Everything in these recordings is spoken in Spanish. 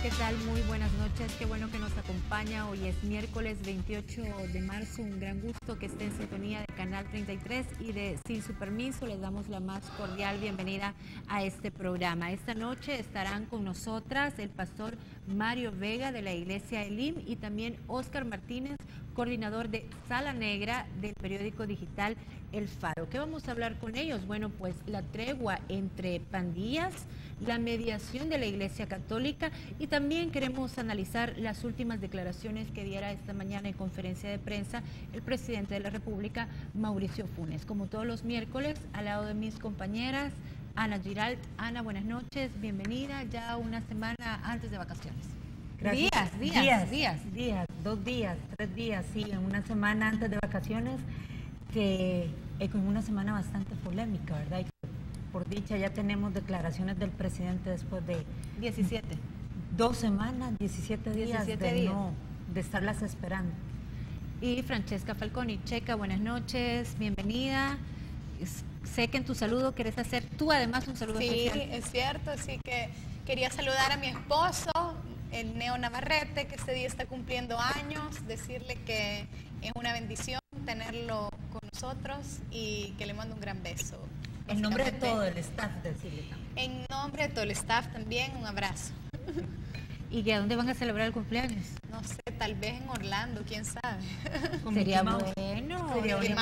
¿Qué tal? Muy buenas noches, qué bueno que nos acompaña. Hoy es miércoles 28 de marzo, un gran gusto que esté en sintonía de Canal 33 y de Sin Su Permiso. Les damos la más cordial bienvenida a este programa. Esta noche estarán con nosotras el pastor Mario Vega de la Iglesia Elim y también Óscar Martínez, coordinador de Sala Negra del periódico digital El Faro. ¿Qué vamos a hablar con ellos? Bueno, pues la tregua entre pandillas, la mediación de la Iglesia Católica y también queremos analizar las últimas declaraciones que diera esta mañana en conferencia de prensa el presidente de la República, Mauricio Funes. Como todos los miércoles, al lado de mis compañeras, Ana Giralt. Ana, buenas noches, bienvenida, ya una semana antes de vacaciones. Gracias. Días. 2 días, 3 días, sí, en una semana antes de vacaciones, que con una semana bastante polémica, ¿verdad? Y por dicha ya tenemos declaraciones del presidente después de 2 semanas, 17 días de estarlas esperando. Y Francesca Falconi. Checa, buenas noches, bienvenida. Sé que en tu saludo querés hacer tú además un saludo especial. Sí, es cierto, así que quería saludar a mi esposo, el Neo Navarrete, que este día está cumpliendo años, decirle que es una bendición tenerlo con nosotros y que le mando un gran beso. En nombre de todo el staff, decirle también. En nombre de todo el staff también, un abrazo. ¿Y a dónde van a celebrar el cumpleaños? No sé, tal vez en Orlando, quién sabe. Sería bueno. Sería bueno.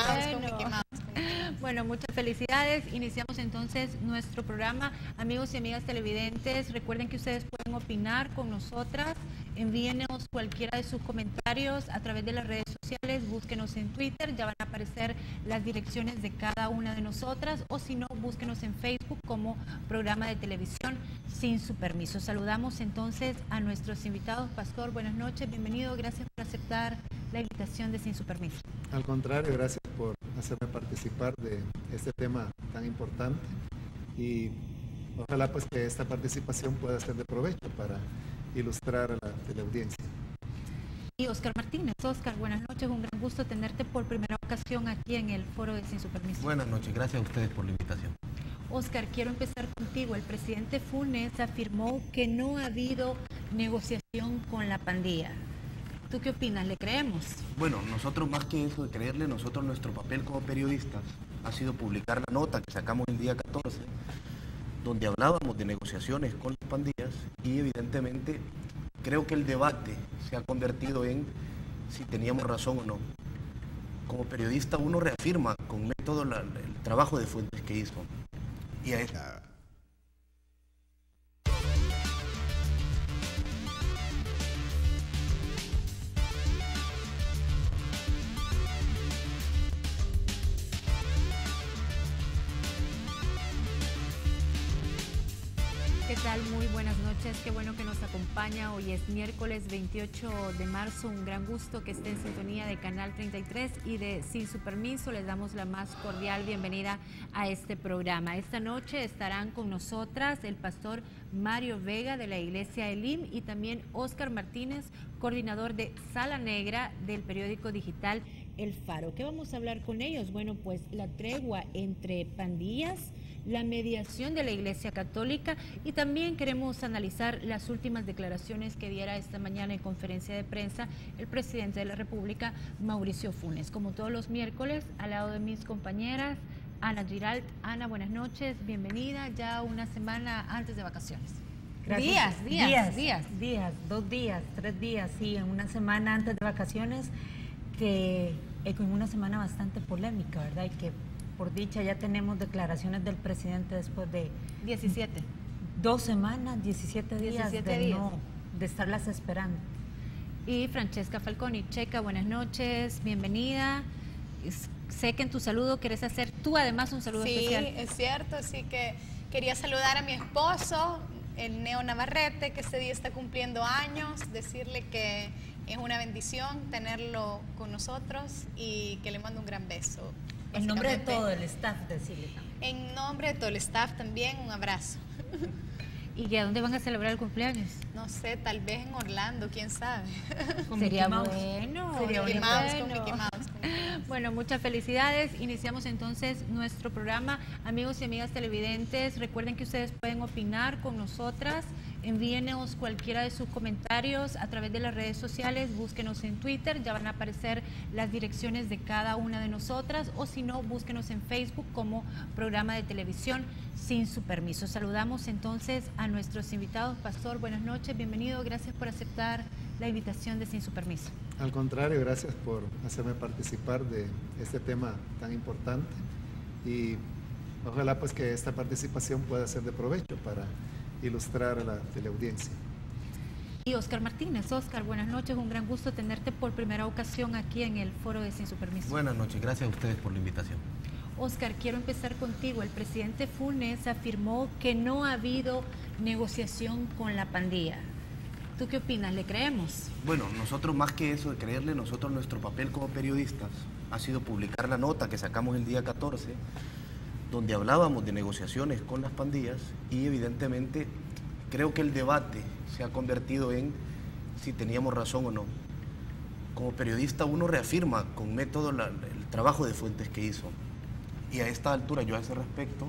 Bueno, muchas felicidades. Iniciamos entonces nuestro programa. Amigos y amigas televidentes, recuerden que ustedes pueden opinar con nosotras. Envíenos cualquiera de sus comentarios a través de las redes sociales. Búsquenos en Twitter, ya van a aparecer las direcciones de cada una de nosotras. O si no, búsquenos en Facebook como programa de televisión Sin Su Permiso. Saludamos entonces a nuestros invitados. Pastor, buenas noches, bienvenido. Gracias por aceptar la invitación de Sin Su Permiso. Al contrario, gracias por hacerme participar de este tema tan importante y ojalá pues que esta participación pueda ser de provecho para ilustrar a la teleaudiencia. Y Óscar Martínez. Óscar, buenas noches, un gran gusto tenerte por primera ocasión aquí en el foro de Sin Su Permiso. Buenas noches, gracias a ustedes por la invitación. Óscar, quiero empezar contigo. El presidente Funes afirmó que no ha habido negociación con la pandilla. ¿Tú qué opinas? ¿Le creemos? Bueno, nosotros más que eso de creerle, nuestro papel como periodistas ha sido publicar la nota que sacamos el día 14, donde hablábamos de negociaciones con las pandillas y evidentemente creo que el debate se ha convertido en si teníamos razón o no. Como periodista uno reafirma con método el trabajo de Fuentes que hizo. Y a esa... ¿Qué tal? Muy buenas noches, qué bueno que nos acompaña. Hoy es miércoles 28 de marzo, un gran gusto que esté en sintonía de Canal 33 y de Sin Su Permiso. Les damos la más cordial bienvenida a este programa. Esta noche estarán con nosotras el pastor Mario Vega de la Iglesia Elim y también Óscar Martínez, coordinador de Sala Negra del periódico digital El Faro. ¿Qué vamos a hablar con ellos? Bueno, pues la tregua entre pandillas, la mediación de la Iglesia Católica y también queremos analizar las últimas declaraciones que diera esta mañana en conferencia de prensa el presidente de la República, Mauricio Funes. Como todos los miércoles, al lado de mis compañeras, Ana Giralt. Ana, buenas noches, bienvenida, ya una semana antes de vacaciones. Gracias. 2 días, 3 días, sí, en una semana antes de vacaciones, que con una semana bastante polémica, ¿verdad? Y que por dicha ya tenemos declaraciones del presidente después de 2 semanas, 17 días de estarlas esperando. Y Francesca Falconi. Checa, buenas noches, bienvenida. Sé que en tu saludo querés hacer tú además un saludo especial. Sí, es cierto, así que quería saludar a mi esposo, el Neo Navarrete, que este día está cumpliendo años, decirle que es una bendición tenerlo con nosotros y que le mando un gran beso. En nombre de todo el staff, decirle también. En nombre de todo el staff también, un abrazo. ¿Y a dónde van a celebrar el cumpleaños? No sé, tal vez en Orlando, quién sabe. Sería bueno. Sería Mickey Mouse, con Mickey Mouse. Bueno, muchas felicidades. Iniciamos entonces nuestro programa. Amigos y amigas televidentes, recuerden que ustedes pueden opinar con nosotras. Envíenos cualquiera de sus comentarios a través de las redes sociales, búsquenos en Twitter, ya van a aparecer las direcciones de cada una de nosotras, o si no, búsquenos en Facebook como programa de televisión Sin Su Permiso. Saludamos entonces a nuestros invitados. Pastor, buenas noches, bienvenido, gracias por aceptar la invitación de Sin Su Permiso. Al contrario, gracias por hacerme participar de este tema tan importante y ojalá pues que esta participación pueda ser de provecho para ilustrar a la teleaudiencia. Y Oscar Martínez. Oscar, buenas noches, un gran gusto tenerte por primera ocasión aquí en el foro de Sin Su Permiso. Buenas noches, gracias a ustedes por la invitación. Oscar, quiero empezar contigo. El presidente Funes afirmó que no ha habido negociación con la pandilla. ¿Tú qué opinas? ¿Le creemos? Bueno, nosotros más que eso de creerle, nosotros nuestro papel como periodistas ha sido publicar la nota que sacamos el día 14, donde hablábamos de negociaciones con las pandillas y evidentemente creo que el debate se ha convertido en si teníamos razón o no. Como periodista uno reafirma con método el trabajo de fuentes que hizo y a esta altura yo a ese respecto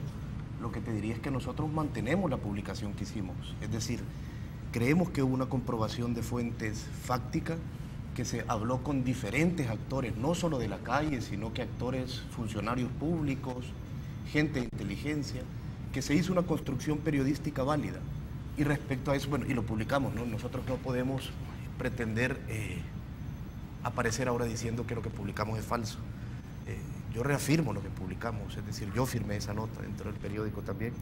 lo que te diría es que nosotros mantenemos la publicación que hicimos, es decir, creemos que hubo una comprobación de fuentes fáctica, que se habló con diferentes actores, no solo de la calle, sino que actores, funcionarios públicos, gente de inteligencia, que se hizo una construcción periodística válida. Y respecto a eso, bueno, y lo publicamos, ¿no? Nosotros no podemos pretender aparecer ahora diciendo que lo que publicamos es falso. Yo reafirmo lo que publicamos, es decir, yo firmé esa nota dentro del periódico también.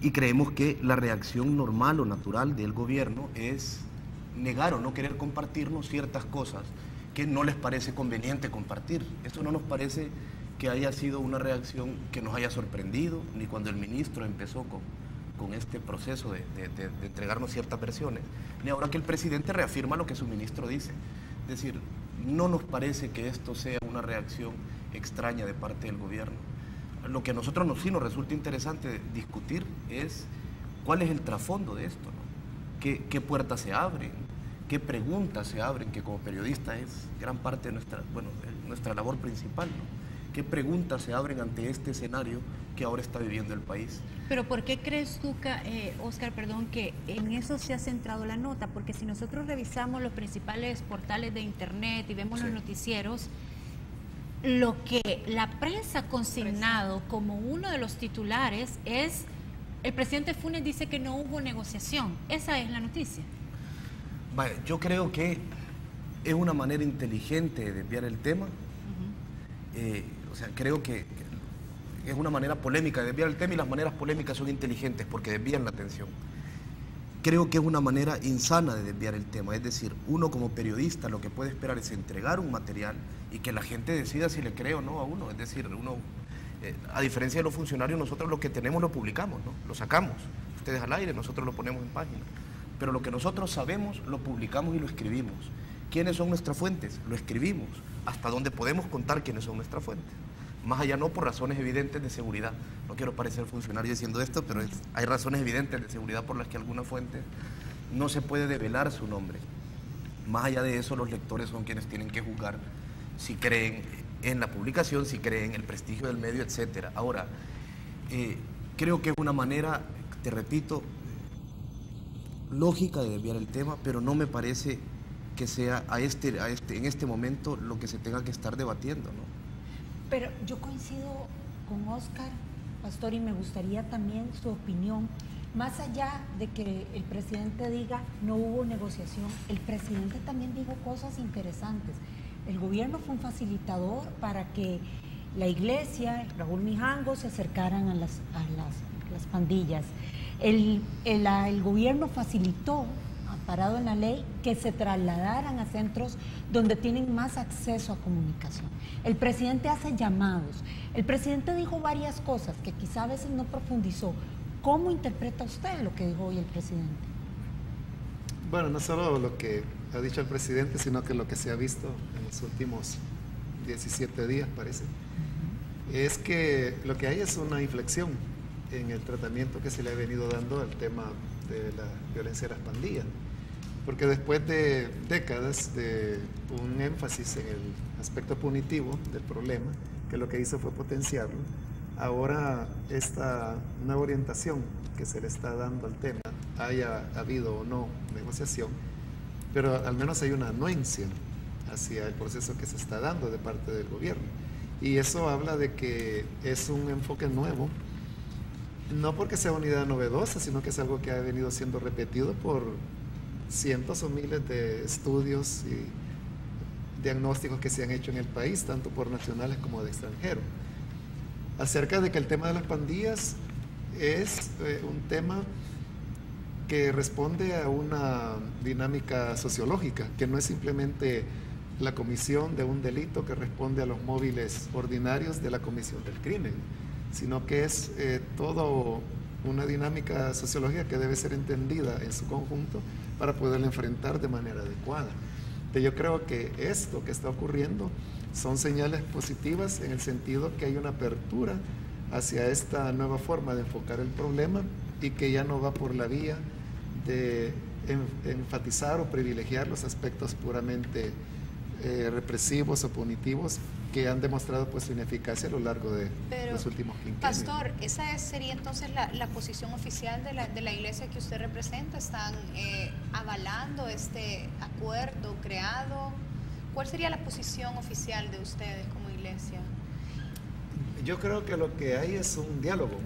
Y creemos que la reacción normal o natural del gobierno es negar o no querer compartirnos ciertas cosas que no les parece conveniente compartir. Eso no nos parece que haya sido una reacción que nos haya sorprendido, ni cuando el ministro empezó con este proceso de entregarnos ciertas versiones, ni ahora que el presidente reafirma lo que su ministro dice. Es decir, no nos parece que esto sea una reacción extraña de parte del gobierno. Lo que a nosotros sí nos resulta interesante discutir es cuál es el trasfondo de esto, ¿no? ¿Qué puertas se abren? ¿Qué preguntas se abren? Que como periodista es gran parte de nuestra labor principal, ¿no? ¿Qué preguntas se abren ante este escenario que ahora está viviendo el país? Pero ¿por qué crees tú, Oscar, que en eso se ha centrado la nota? Porque si nosotros revisamos los principales portales de internet y vemos los noticieros, lo que la prensa ha consignado como uno de los titulares es: el presidente Funes dice que no hubo negociación. Esa es la noticia. Vale, yo creo que es una manera inteligente de desviar el tema. Creo que es una manera polémica de desviar el tema y las maneras polémicas son inteligentes porque desvían la atención. Creo que es una manera insana de desviar el tema, es decir, uno como periodista lo que puede esperar es entregar un material y que la gente decida si le cree o no a uno, es decir, a diferencia de los funcionarios, nosotros lo que tenemos lo publicamos, ¿no? Lo sacamos, ustedes al aire, nosotros lo ponemos en página, pero lo que nosotros sabemos lo publicamos y lo escribimos. ¿Quiénes son nuestras fuentes? Lo escribimos. ¿Hasta dónde podemos contar quiénes son nuestras fuentes? Más allá no por razones evidentes de seguridad. No quiero parecer funcionario diciendo esto, pero hay razones evidentes de seguridad por las que alguna fuente no se puede develar su nombre. Más allá de eso, los lectores son quienes tienen que juzgar si creen en la publicación, si creen en el prestigio del medio, etc. Ahora, creo que es una manera, te repito, lógica de desviar el tema, pero no me parece que sea en este momento lo que se tenga que estar debatiendo, ¿no? Pero yo coincido con Oscar, Pastor, y me gustaría también su opinión. Más allá de que el presidente diga no hubo negociación, el presidente también dijo cosas interesantes. El gobierno fue un facilitador para que la iglesia, Raúl Mijango, se acercaran a las pandillas. El gobierno facilitó, amparado en la ley, que se trasladaran a centros donde tienen más acceso a comunicación. El presidente hace llamados. El presidente dijo varias cosas que quizá a veces no profundizó. ¿Cómo interpreta usted lo que dijo hoy el presidente? Bueno, no solo lo que ha dicho el presidente, sino que lo que se ha visto en los últimos 17 días, parece, es que lo que hay es una inflexión en el tratamiento que se le ha venido dando al tema de la violencia de las pandillas. Porque después de décadas de un énfasis en el aspecto punitivo del problema, que lo que hizo fue potenciarlo, ahora esta nueva orientación que se le está dando al tema, haya habido o no negociación, pero al menos hay una anuencia hacia el proceso que se está dando de parte del gobierno. Y eso habla de que es un enfoque nuevo, no porque sea una idea novedosa, sino que es algo que ha venido siendo repetido por cientos o miles de estudios y diagnósticos que se han hecho en el país, tanto por nacionales como de extranjeros, acerca de que el tema de las pandillas es un tema que responde a una dinámica sociológica, que no es simplemente la comisión de un delito que responde a los móviles ordinarios de la comisión del crimen, sino que es todo una dinámica sociológica que debe ser entendida en su conjunto para poderla enfrentar de manera adecuada. Entonces yo creo que esto que está ocurriendo son señales positivas en el sentido que hay una apertura hacia esta nueva forma de enfocar el problema y que ya no va por la vía de enfatizar o privilegiar los aspectos puramente represivos o punitivos que han demostrado pues su ineficacia a lo largo de los últimos quinquenios. Pastor, ¿esa sería entonces la posición oficial de la iglesia que usted representa? ¿Están avalando este acuerdo creado? ¿Cuál sería la posición oficial de ustedes como iglesia? Yo creo que lo que hay es un diálogo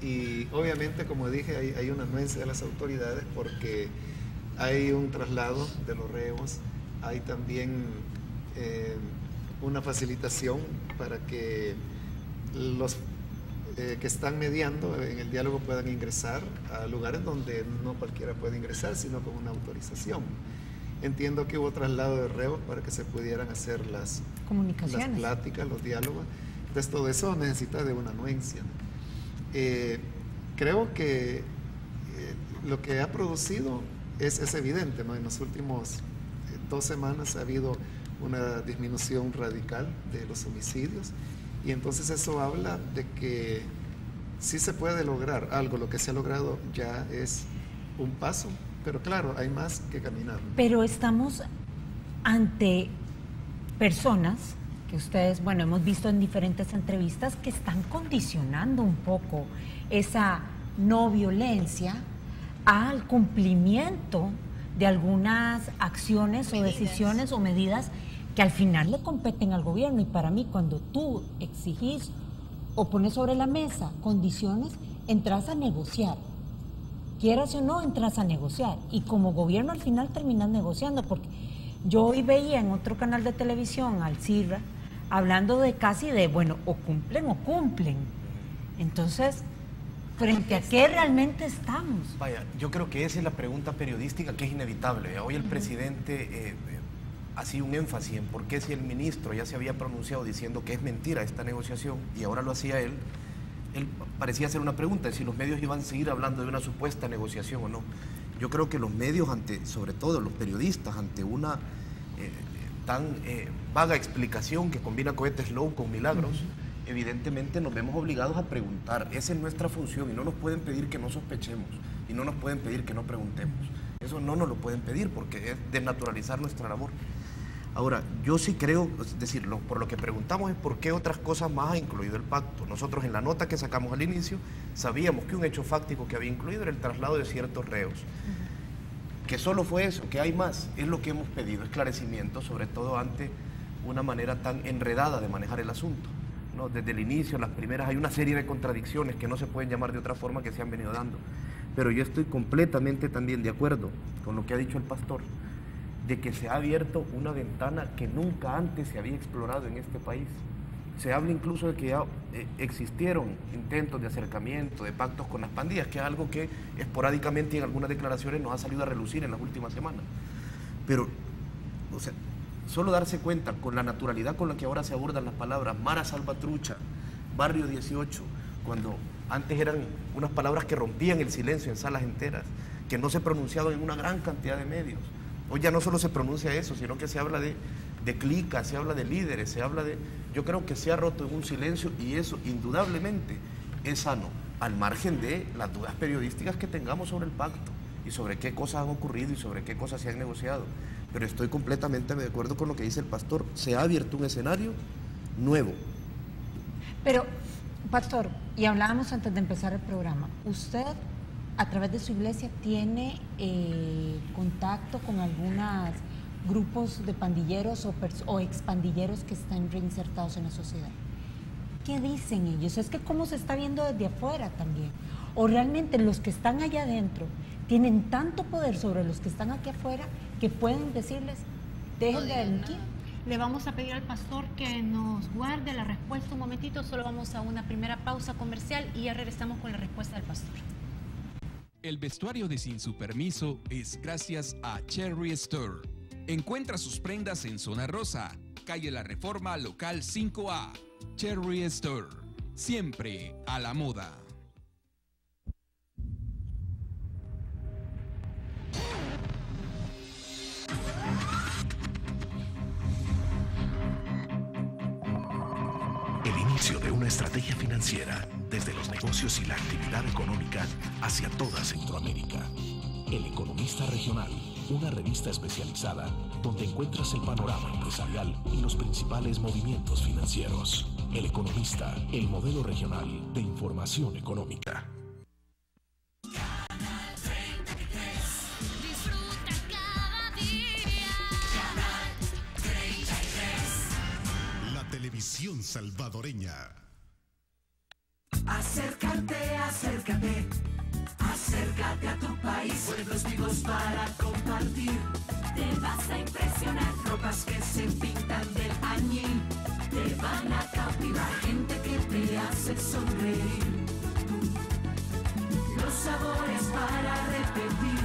y obviamente, como dije, hay una anuencia de las autoridades porque hay un traslado de los reos, hay también una facilitación para que los que están mediando en el diálogo puedan ingresar a lugares donde no cualquiera puede ingresar, sino con una autorización. Entiendo que hubo traslado de reos para que se pudieran hacer las pláticas, los diálogos. Entonces todo eso necesita de una anuencia. Creo que lo que ha producido es evidente, ¿no? En los últimos 2 semanas ha habido una disminución radical de los homicidios y entonces eso habla de que sí se puede lograr algo. Lo que se ha logrado ya es un paso, pero claro, hay más que caminar. Pero estamos ante personas que ustedes, bueno, hemos visto en diferentes entrevistas que están condicionando un poco esa no violencia al cumplimiento de algunas acciones o decisiones o medidas que al final le competen al gobierno. Y para mí, cuando tú exigís o pones sobre la mesa condiciones, entras a negociar. Quieras o no, entras a negociar. Y como gobierno al final terminas negociando, porque yo hoy veía en otro canal de televisión al CIRRA hablando de casi de, bueno, o cumplen o cumplen. Entonces, ¿frente a qué realmente estamos? Vaya, yo creo que esa es la pregunta periodística que es inevitable. Hoy el presidente hacía un énfasis en por qué, si el ministro ya se había pronunciado diciendo que es mentira esta negociación y ahora lo hacía él parecía hacer una pregunta de si los medios iban a seguir hablando de una supuesta negociación o no. Yo creo que los medios, sobre todo los periodistas, ante una tan vaga explicación que combina cohetes low con milagros, evidentemente nos vemos obligados a preguntar. Esa es nuestra función y no nos pueden pedir que no sospechemos y no nos pueden pedir que no preguntemos. Eso no nos lo pueden pedir porque es desnaturalizar nuestra labor. Ahora, yo sí creo, es decir, por lo que preguntamos es por qué otras cosas más ha incluido el pacto. Nosotros en la nota que sacamos al inicio sabíamos que un hecho fáctico que había incluido era el traslado de ciertos reos. Que solo fue eso, que hay más, es lo que hemos pedido, esclarecimiento, sobre todo ante una manera tan enredada de manejar el asunto, ¿no? Desde el inicio, las primeras, hay una serie de contradicciones que no se pueden llamar de otra forma que se han venido dando. Pero yo estoy completamente también de acuerdo con lo que ha dicho el pastor, de que se ha abierto una ventana que nunca antes se había explorado en este país. Se habla incluso de que ya existieron intentos de acercamiento, de pactos con las pandillas, que es algo que esporádicamente en algunas declaraciones nos ha salido a relucir en las últimas semanas. Pero, o sea, solo darse cuenta con la naturalidad con la que ahora se abordan las palabras Mara Salvatrucha, Barrio 18, cuando antes eran unas palabras que rompían el silencio en salas enteras, que no se pronunciaban en una gran cantidad de medios. Hoy ya no solo se pronuncia eso, sino que se habla de clicas, se habla de líderes, se habla de... Yo creo que se ha roto en un silencio y eso indudablemente es sano. al margen de las dudas periodísticas que tengamos sobre el pacto y sobre qué cosas han ocurrido y sobre qué cosas se han negociado. Pero estoy completamente de acuerdo con lo que dice el pastor. Se ha abierto un escenario nuevo. Pero, pastor, y hablábamos antes de empezar el programa, usted a través de su iglesia tiene contacto con algunos grupos de pandilleros o expandilleros que están reinsertados en la sociedad. ¿Qué dicen ellos? Es que cómo se está viendo desde afuera también. O realmente los que están allá adentro tienen tanto poder sobre los que están aquí afuera que pueden decirles, dejen de delinquir. Le vamos a pedir al pastor que nos guarde la respuesta un momentito, solo vamos a una primera pausa comercial y ya regresamos con la respuesta del pastor. El vestuario de Sin Su Permiso es gracias a Cherry Store. Encuentra sus prendas en Zona Rosa, calle La Reforma, local 5A. Cherry Store, siempre a la moda. El inicio de una estrategia financiera desde los negocios y la actividad económica hacia toda Centroamérica. El Economista Regional, una revista especializada donde encuentras el panorama empresarial y los principales movimientos financieros. El Economista, el modelo regional de información económica. Canal 33. Disfruta cada día. Canal 33. La televisión salvadoreña. Acércate, acércate, acércate a tu país. Pueblos vivos para compartir. Te vas a impresionar. Ropas que se pintan del añil. Te van a cautivar. Gente que te hace sonreír. Los sabores para repetir.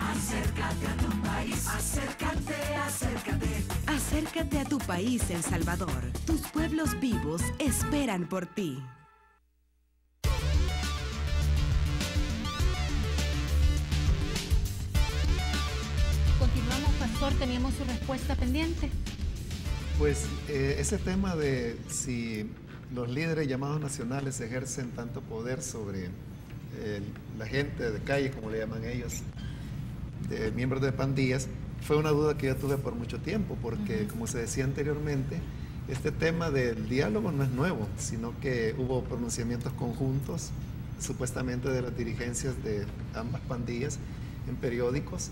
Acércate a tu país. Acércate, acércate. Acércate a tu país, El Salvador. Tus pueblos vivos esperan por ti. Continuamos, pastor, teníamos su respuesta pendiente. Pues ese tema de si los líderes llamados nacionales ejercen tanto poder sobre la gente de calle, como le llaman ellos, de miembros de pandillas, fue una duda que yo tuve por mucho tiempo, porque como se decía anteriormente, este tema del diálogo no es nuevo, sino que hubo pronunciamientos conjuntos, supuestamente de las dirigencias de ambas pandillas, en periódicos,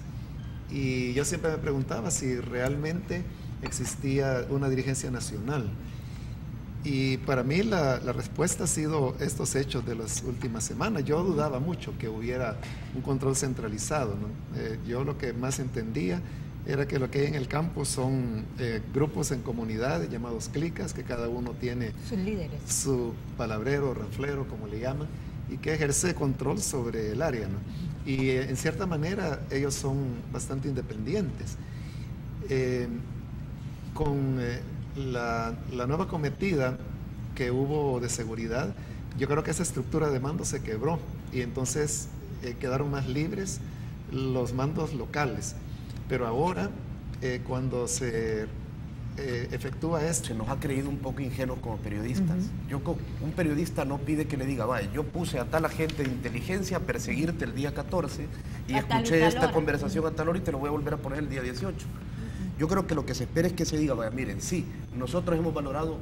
y yo siempre me preguntaba si realmente existía una dirigencia nacional. Y para mí la respuesta ha sido estos hechos de las últimas semanas. Yo dudaba mucho que hubiera un control centralizado, ¿no? Yo lo que más entendía era que lo que hay en el campo son grupos en comunidades llamados clicas, que cada uno tiene sus líderes, su palabrero, ranflero, como le llaman, y que ejerce control sobre el área, ¿no? Y en cierta manera ellos son bastante independientes. Con la nueva cometida que hubo de seguridad, yo creo que esa estructura de mando se quebró y entonces quedaron más libres los mandos locales. Pero ahora, cuando se efectúa esto... Se nos ha creído un poco ingenuos como periodistas. Un periodista no pide que le diga, vaya, yo puse a tal agente de inteligencia a perseguirte el día 14 y escuché esta conversación a tal hora y te lo voy a volver a poner el día 18. Yo creo que lo que se espera es que se diga, vaya, miren, sí, nosotros hemos valorado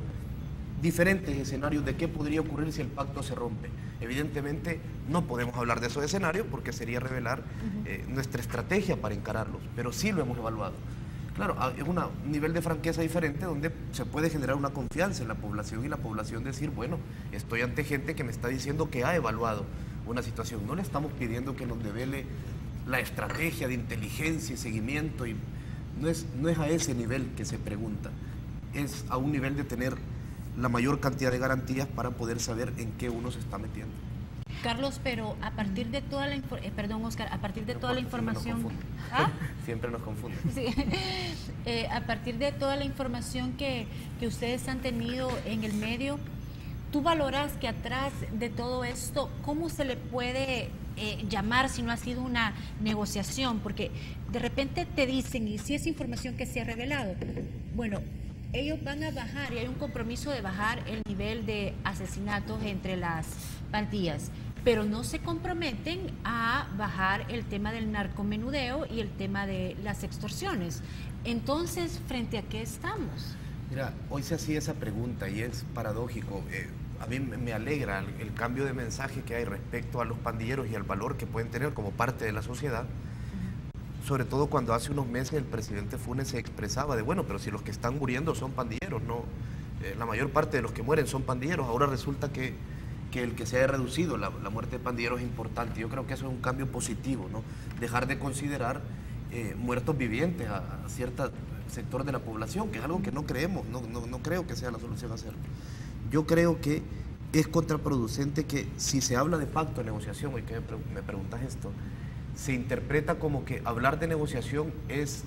diferentes escenarios de qué podría ocurrir si el pacto se rompe. Evidentemente no podemos hablar de esos escenarios porque sería revelar nuestra estrategia para encararlos, pero sí lo hemos evaluado. Claro, es un nivel de franqueza diferente donde se puede generar una confianza en la población y la población decir, bueno, estoy ante gente que me está diciendo que ha evaluado una situación. No le estamos pidiendo que nos devele la estrategia de inteligencia y seguimiento y no es a ese nivel que se pregunta, es a un nivel de tener la mayor cantidad de garantías para poder saber en qué uno se está metiendo. Carlos, pero a partir de toda la Oscar, a partir de toda la información... Siempre nos confunden. Sí. A partir de toda la información que ustedes han tenido en el medio, ¿tú valoras que atrás de todo esto, cómo se le puede llamar si no ha sido una negociación? Porque de repente te dicen, y si es información que se ha revelado, bueno, ellos van a bajar y hay un compromiso de bajar el nivel de asesinatos entre las pandillas. pero no se comprometen a bajar el tema del narcomenudeo y el tema de las extorsiones. Entonces, ¿frente a qué estamos? Mira, hoy se hacía esa pregunta y es paradójico. A mí me alegra el cambio de mensaje que hay respecto a los pandilleros y al valor que pueden tener como parte de la sociedad. Sobre todo cuando hace unos meses el presidente Funes se expresaba de, bueno, pero si los que están muriendo son pandilleros, no, la mayor parte de los que mueren son pandilleros. Ahora resulta que el que se haya reducido la muerte de pandilleros es importante. Yo creo que eso es un cambio positivo, ¿no? Dejar de considerar muertos vivientes a cierto sector de la población, que es algo que no creemos, no creo que sea la solución a hacerlo. Yo creo que es contraproducente que si se habla de pacto de negociación, y que me preguntas esto, se interpreta como que hablar de negociación es,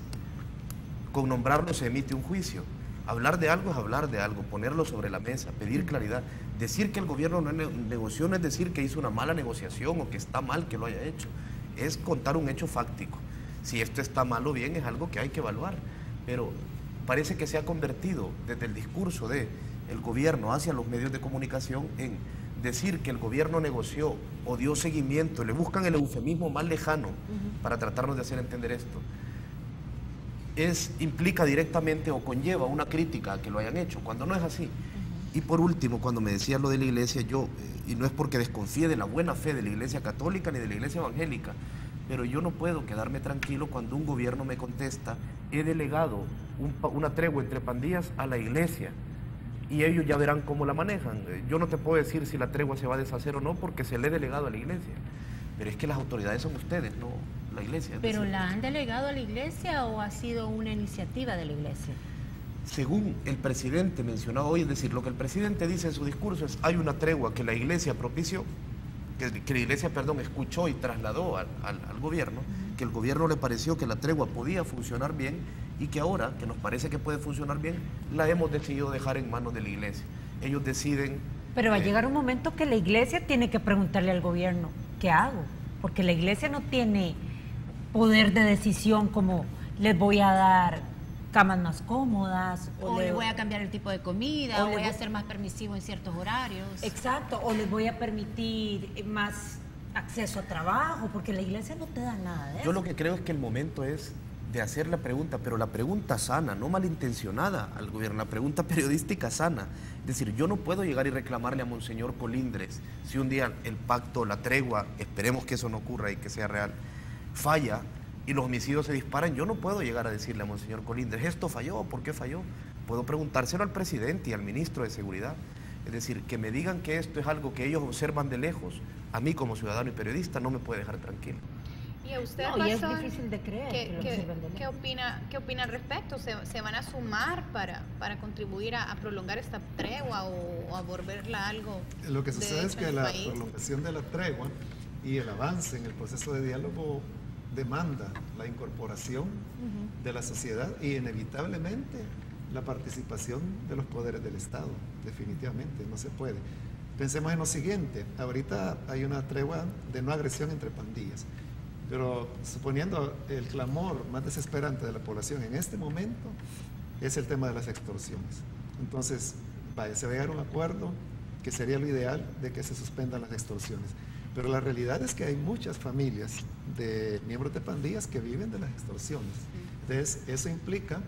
con nombrarlo se emite un juicio. Hablar de algo es hablar de algo, ponerlo sobre la mesa, pedir claridad. Decir que el gobierno no negoció no es decir que hizo una mala negociación o que está mal que lo haya hecho. Es contar un hecho fáctico. Si esto está mal o bien es algo que hay que evaluar. Pero parece que se ha convertido desde el discurso del gobierno hacia los medios de comunicación en decir que el gobierno negoció o dio seguimiento. Le buscan el eufemismo más lejano para tratarnos de hacer entender esto. Implica directamente o conlleva una crítica a que lo hayan hecho, cuando no es así. Y por último, cuando me decías lo de la iglesia, y no es porque desconfíe de la buena fe de la iglesia católica ni de la iglesia evangélica, pero yo no puedo quedarme tranquilo cuando un gobierno me contesta, he delegado una tregua entre pandillas a la iglesia y ellos ya verán cómo la manejan. Yo no te puedo decir si la tregua se va a deshacer o no porque se le he delegado a la iglesia, pero es que las autoridades son ustedes, no la iglesia. ¿Pero la han delegado a la iglesia o ha sido una iniciativa de la iglesia? Según el presidente mencionado hoy, es decir, lo que el presidente dice en su discurso es, hay una tregua que la iglesia propició, que la iglesia, escuchó y trasladó al gobierno, que el gobierno le pareció que la tregua podía funcionar bien y que ahora, que nos parece que puede funcionar bien, la hemos decidido dejar en manos de la iglesia. Ellos deciden... Pero va a llegar un momento que la iglesia tiene que preguntarle al gobierno, ¿qué hago? Porque la iglesia no tiene poder de decisión como les voy a dar camas más cómodas o le voy a cambiar el tipo de comida o voy a ser más permisivo en ciertos horarios. Exacto, o les voy a permitir más acceso a trabajo, porque la iglesia no te da nada de eso. Yo lo que creo es que el momento es de hacer la pregunta, pero la pregunta sana, no malintencionada al gobierno, la pregunta periodística sana. Es decir, yo no puedo llegar y reclamarle a Monseñor Colindres si un día el pacto, la tregua, esperemos que eso no ocurra y que sea real, falla y los homicidios se disparan. Yo no puedo llegar a decirle a Monseñor Colindres, ¿esto falló? ¿Por qué falló? Puedo preguntárselo al presidente y al ministro de Seguridad. Es decir, que me digan que esto es algo que ellos observan de lejos, a mí como ciudadano y periodista no me puede dejar tranquilo. Y a usted, y es difícil de creer. ¿Qué opina al respecto? ¿Se van a sumar para contribuir a prolongar esta tregua o a volverla algo? Lo que sucede es que la prolongación de la tregua y el avance en el proceso de diálogo demanda la incorporación de la sociedad y inevitablemente la participación de los poderes del Estado. Definitivamente, no se puede. Pensemos en lo siguiente, ahorita hay una tregua de no agresión entre pandillas, pero suponiendo el clamor más desesperante de la población en este momento es el tema de las extorsiones. Entonces, se va a llegar a un acuerdo que sería lo ideal de que se suspendan las extorsiones. Pero la realidad es que hay muchas familias de miembros de pandillas que viven de las extorsiones. Entonces, eso implica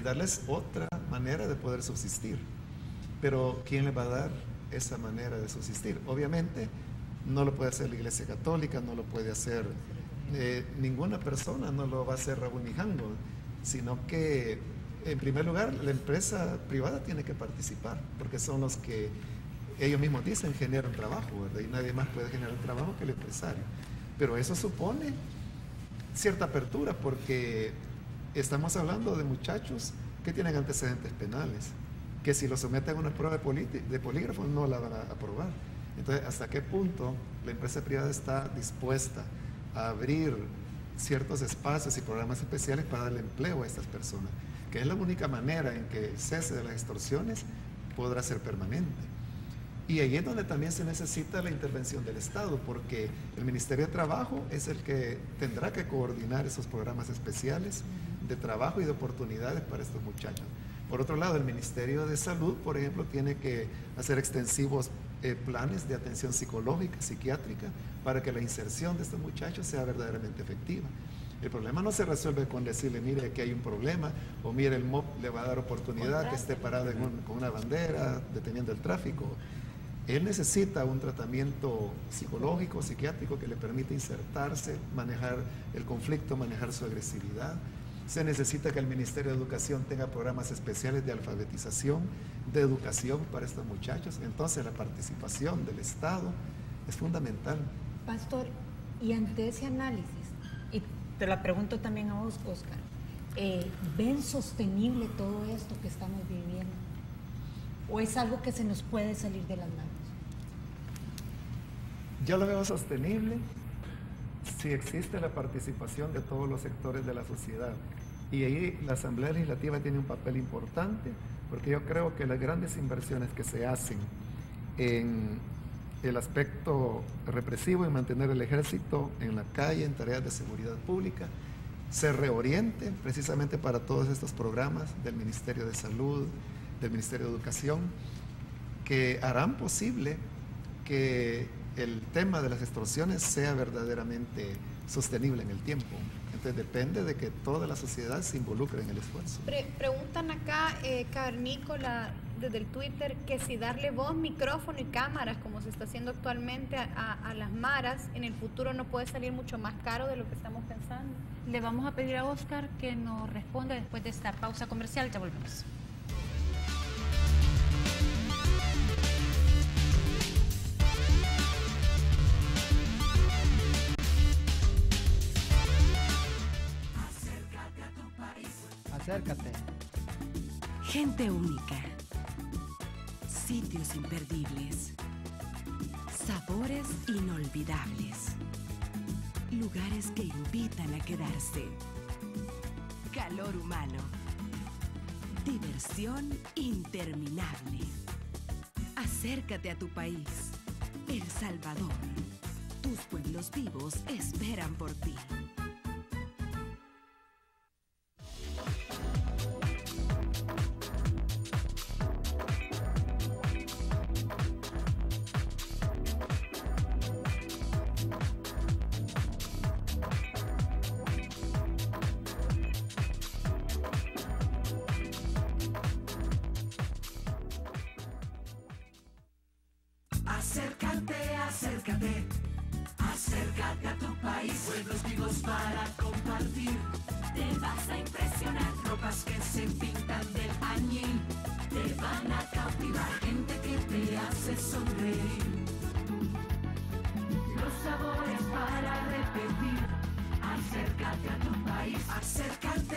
darles otra manera de poder subsistir. Pero, ¿quién les va a dar esa manera de subsistir? Obviamente, no lo puede hacer la Iglesia Católica, no lo puede hacer ninguna persona, no lo va a hacer Raúl Mijango, sino que, en primer lugar, la empresa privada tiene que participar, porque son los que ellos mismos dicen generan trabajo, ¿verdad? Y nadie más puede generar trabajo que el empresario. Pero eso supone cierta apertura, porque estamos hablando de muchachos que tienen antecedentes penales, que si lo someten a una prueba de polígrafo no la van a aprobar. Entonces, ¿hasta qué punto la empresa privada está dispuesta a abrir ciertos espacios y programas especiales para darle empleo a estas personas? Que es la única manera en que el cese de las extorsiones podrá ser permanente. Y ahí es donde también se necesita la intervención del Estado, porque el Ministerio de Trabajo es el que tendrá que coordinar esos programas especiales de trabajo y de oportunidades para estos muchachos. Por otro lado, el Ministerio de Salud, por ejemplo, tiene que hacer extensivos planes de atención psicológica, psiquiátrica, para que la inserción de estos muchachos sea verdaderamente efectiva. El problema no se resuelve con decirle, mire, aquí hay un problema, o mire, el MOP le va a dar oportunidad que esté parado con una bandera, deteniendo el tráfico. Él necesita un tratamiento psicológico, psiquiátrico, que le permita insertarse, manejar el conflicto, manejar su agresividad. Se necesita que el Ministerio de Educación tenga programas especiales de alfabetización, de educación para estos muchachos. Entonces, la participación del Estado es fundamental. Pastor, y ante ese análisis, y te la pregunto también a vos, Oscar, ¿ven sostenible todo esto que estamos viviendo? ¿O es algo que se nos puede salir de las manos? Yo lo veo sostenible si existe la participación de todos los sectores de la sociedad. Y ahí la Asamblea Legislativa tiene un papel importante, porque yo creo que las grandes inversiones que se hacen en el aspecto represivo, en mantener el ejército en la calle, en tareas de seguridad pública, se reorienten precisamente para todos estos programas del Ministerio de Salud, del Ministerio de Educación, que harán posible que el tema de las extorsiones sea verdaderamente sostenible en el tiempo. Entonces depende de que toda la sociedad se involucre en el esfuerzo. Preguntan acá, Cavernícola, desde el Twitter, que si darle voz, micrófono y cámaras, como se está haciendo actualmente a las maras, en el futuro no puede salir mucho más caro de lo que estamos pensando. Le vamos a pedir a Oscar que nos responda después de esta pausa comercial. Ya volvemos. Acércate. Gente única. Sitios imperdibles. Sabores inolvidables. Lugares que invitan a quedarse. Calor humano. Diversión interminable. Acércate a tu país, El Salvador. Tus pueblos vivos esperan por ti. Acércate a tu país, pueblos vivos para compartir. Te vas a impresionar, ropas que se pintan del añil, te van a cautivar, gente que te hace sonreír. Los sabores para repetir. Acércate a tu país, acércate.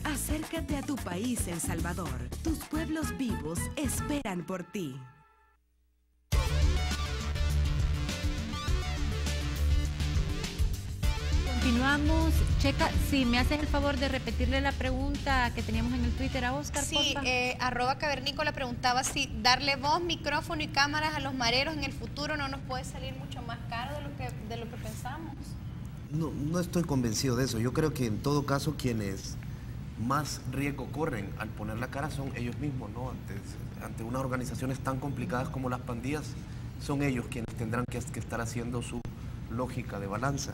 Acércate a tu país, El Salvador. Tus pueblos vivos esperan por ti. Continuamos. Checa, si me haces el favor de repetirle la pregunta que teníamos en el Twitter a Oscar, sí, porfa. @Cavernícola preguntaba si darle voz, micrófono y cámaras a los mareros en el futuro no nos puede salir mucho más caro de lo que pensamos. No estoy convencido de eso. Yo creo que en todo caso quienes más riesgo corren al poner la cara son ellos mismos, ¿no? Ante unas organizaciones tan complicadas como las pandillas, son ellos quienes tendrán que estar haciendo su lógica de balanza.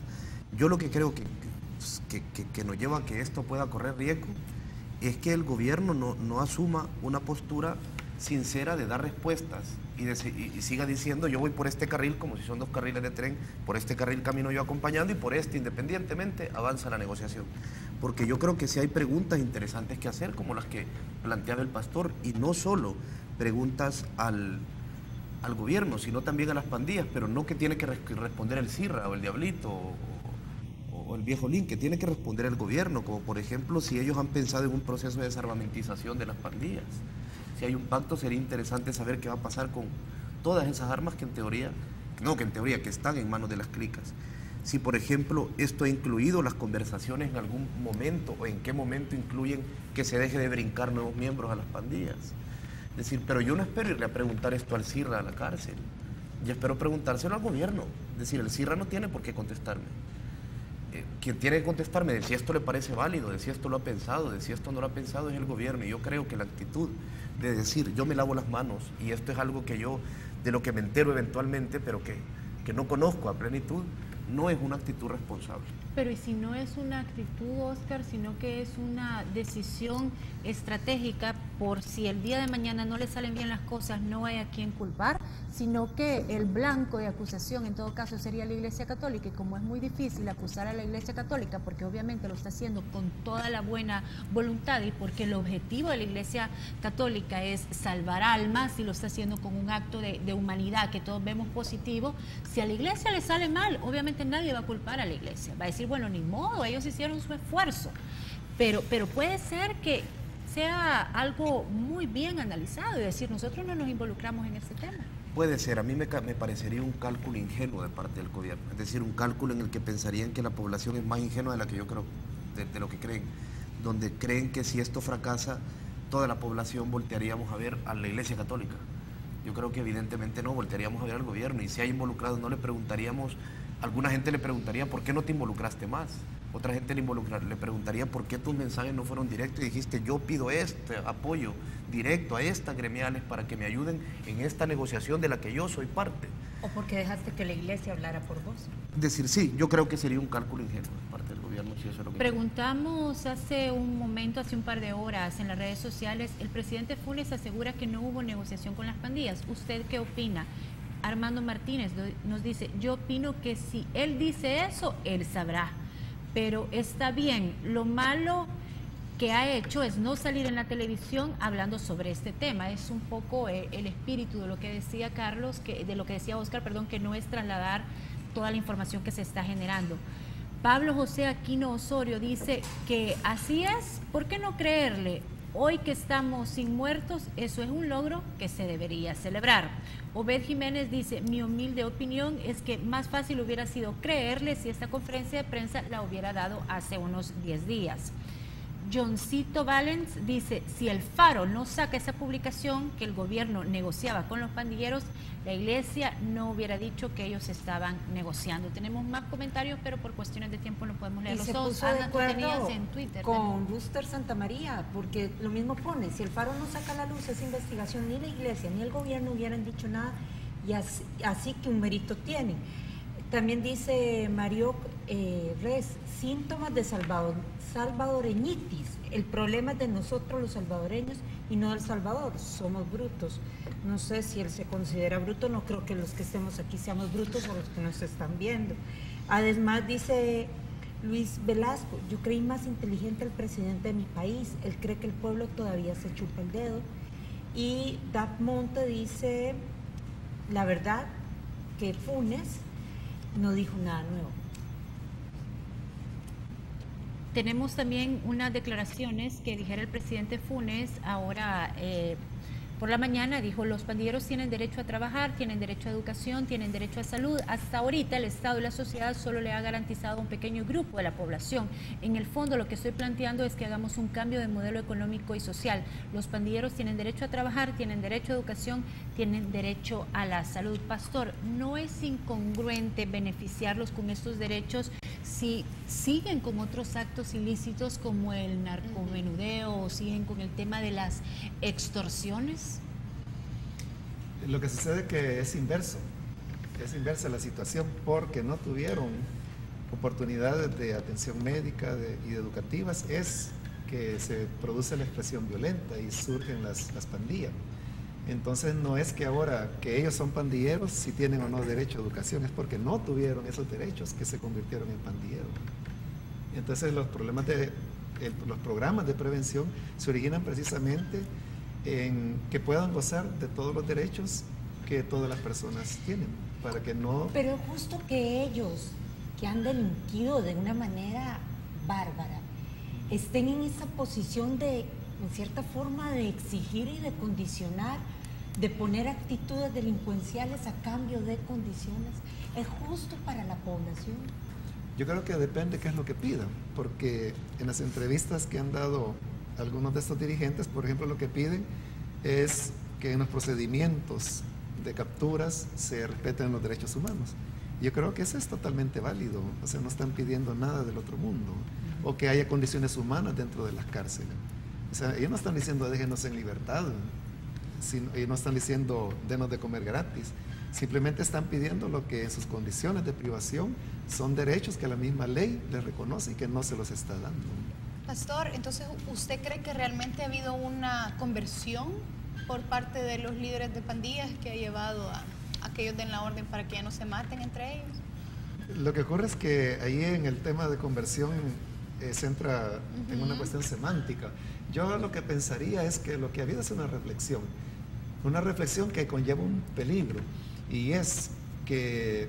Yo lo que creo que nos lleva a que esto pueda correr riesgo es que el gobierno no asuma una postura sincera de dar respuestas y siga diciendo yo voy por este carril como si son dos carriles de tren, por este carril camino yo acompañando y por este independientemente avanza la negociación. Porque yo creo que sí hay preguntas interesantes que hacer como las que planteaba el pastor y no solo preguntas al gobierno sino también a las pandillas, pero no que tiene que responder el CIRRA o el Diablito o el viejo Link, que tiene que responder el gobierno, como por ejemplo si ellos han pensado en un proceso de desarmamentización de las pandillas. Si hay un pacto sería interesante saber qué va a pasar con todas esas armas que que están en manos de las clicas. Si por ejemplo esto ha incluido las conversaciones en algún momento o en qué momento incluyen que se deje de brincar nuevos miembros a las pandillas. Es decir, pero yo no espero irle a preguntar esto al CIRRA a la cárcel, yo espero preguntárselo al gobierno. Es decir, el CIRRA no tiene por qué contestarme. Quien tiene que contestarme de si esto le parece válido, de si esto lo ha pensado, de si esto no lo ha pensado es el gobierno. Y yo creo que la actitud de decir yo me lavo las manos y esto es algo que yo de lo que me entero eventualmente, pero que no conozco a plenitud, no es una actitud responsable. Pero y si no es una actitud, Oscar, sino que es una decisión estratégica por si el día de mañana no le salen bien las cosas, no hay a quien culpar, sino que el blanco de acusación en todo caso sería la Iglesia Católica, y como es muy difícil acusar a la Iglesia Católica porque obviamente lo está haciendo con toda la buena voluntad y porque el objetivo de la Iglesia Católica es salvar almas y lo está haciendo con un acto de humanidad que todos vemos positivo, si a la Iglesia le sale mal, obviamente nadie va a culpar a la Iglesia, va a decir, bueno, ni modo, ellos hicieron su esfuerzo, pero puede ser que sea algo muy bien analizado y decir, nosotros no nos involucramos en este tema. Puede ser, a mí me parecería un cálculo ingenuo de parte del gobierno, es decir, un cálculo en el que pensarían que la población es más ingenua de la que yo creo, de lo que creen, donde creen que si esto fracasa, toda la población voltearíamos a ver a la Iglesia Católica. Yo creo que evidentemente no, voltearíamos a ver al gobierno, y si hay involucrados no le preguntaríamos, alguna gente le preguntaría ¿por qué no te involucraste más? Otra gente le preguntaría ¿por qué tus mensajes no fueron directos? Y dijiste, yo pido este apoyo directo a estas gremiales para que me ayuden en esta negociación de la que yo soy parte. ¿O porque dejaste que la Iglesia hablara por vos? Decir, sí, yo creo que sería un cálculo ingenuo de parte del gobierno, si eso es lo que preguntamos hace un momento, hace un par de horas en las redes sociales, el presidente Funes asegura que no hubo negociación con las pandillas. ¿Usted qué opina? Armando Martínez nos dice, yo opino que si él dice eso, él sabrá. Pero está bien, lo malo que ha hecho es no salir en la televisión hablando sobre este tema. Es un poco el espíritu de lo que decía Carlos, de lo que decía Oscar, perdón, que no es trasladar toda la información que se está generando. Pablo José Aquino Osorio dice que así es, ¿por qué no creerle? Hoy que estamos sin muertos, eso es un logro que se debería celebrar. Obed Jiménez dice, mi humilde opinión es que más fácil hubiera sido creerle si esta conferencia de prensa la hubiera dado hace unos 10 días. Johncito Valens dice, si el Faro no saca esa publicación que el gobierno negociaba con los pandilleros, la Iglesia no hubiera dicho que ellos estaban negociando. Tenemos más comentarios, pero por cuestiones de tiempo no podemos leerlos todos. Ana, tú tenías en Twitter con Buster Santamaría, porque lo mismo pone, si el Faro no saca a la luz esa investigación, ni la Iglesia ni el gobierno hubieran dicho nada, y así que un mérito tienen. También dice Mario Res, síntomas de salvadoreñitis. El problema es de nosotros los salvadoreños y no del Salvador, somos brutos. No sé si él se considera bruto, no creo que los que estemos aquí seamos brutos o los que nos están viendo. Además dice Luis Velasco, yo creí más inteligente al presidente de mi país, él cree que el pueblo todavía se chupa el dedo. Y Dap Monte dice, la verdad que Funes no dijo nada nuevo. Tenemos también unas declaraciones que dijera el presidente Funes ahora por la mañana. Dijo, los pandilleros tienen derecho a trabajar, tienen derecho a educación, tienen derecho a salud. Hasta ahorita el Estado y la sociedad solo le ha garantizado a un pequeño grupo de la población. En el fondo lo que estoy planteando es que hagamos un cambio de modelo económico y social. Los pandilleros tienen derecho a trabajar, tienen derecho a educación, tienen derecho a la salud. Pastor, ¿no es incongruente beneficiarlos con estos derechos si siguen con otros actos ilícitos como el narcomenudeo o siguen con el tema de las extorsiones? Lo que sucede es que es inversa la situación, porque no tuvieron oportunidades de atención médica y educativas, es que se produce la expresión violenta y surgen las pandillas. Entonces no es que ahora que ellos son pandilleros, si tienen o no derecho a educación, es porque no tuvieron esos derechos que se convirtieron en pandilleros. Entonces los programas de prevención se originan precisamente en que puedan gozar de todos los derechos que todas las personas tienen, para que no... Pero justo que ellos, que han delinquido de una manera bárbara, estén en esa posición de, en cierta forma, de exigir y de condicionar, de poner actitudes delincuenciales a cambio de condiciones, ¿es justo para la población? Yo creo que depende qué es lo que pidan, porque en las entrevistas que han dado algunos de estos dirigentes, por ejemplo, lo que piden es que en los procedimientos de capturas se respeten los derechos humanos. Yo creo que eso es totalmente válido, o sea, no están pidiendo nada del otro mundo, o que haya condiciones humanas dentro de las cárceles. O sea, ellos no están diciendo déjenos en libertad, y no están diciendo denos de comer gratis. Simplemente están pidiendo lo que en sus condiciones de privación son derechos que la misma ley les reconoce y que no se los está dando. Pastor, entonces, ¿usted cree que realmente ha habido una conversión por parte de los líderes de pandillas que ha llevado a aquellos den la orden para que ya no se maten entre ellos? Lo que ocurre es que ahí en el tema de conversión se entra en una cuestión semántica. Yo lo que pensaría es que lo que ha habido es una reflexión que conlleva un peligro, y es que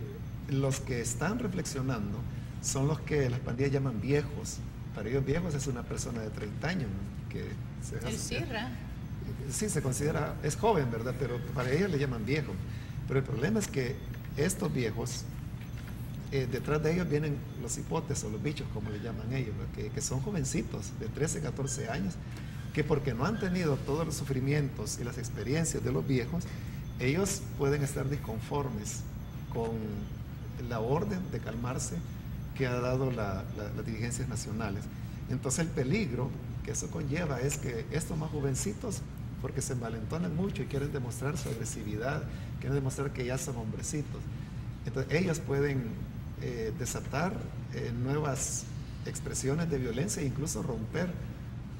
los que están reflexionando son los que las pandillas llaman viejos. Para ellos viejos es una persona de 30 años, ¿no? Que sí, se considera, es joven, ¿verdad? Pero para ellos le llaman viejo. Pero el problema es que estos viejos, detrás de ellos vienen los hipotes o los bichos, como le llaman ellos, que son jovencitos de 13, 14 años, que porque no han tenido todos los sufrimientos y las experiencias de los viejos, ellos pueden estar disconformes con la orden de calmarse que ha dado las dirigencias nacionales. Entonces el peligro que eso conlleva es que estos más jovencitos, porque se envalentonan mucho y quieren demostrar su agresividad, quieren demostrar que ya son hombrecitos, entonces ellos pueden desatar nuevas expresiones de violencia e incluso romper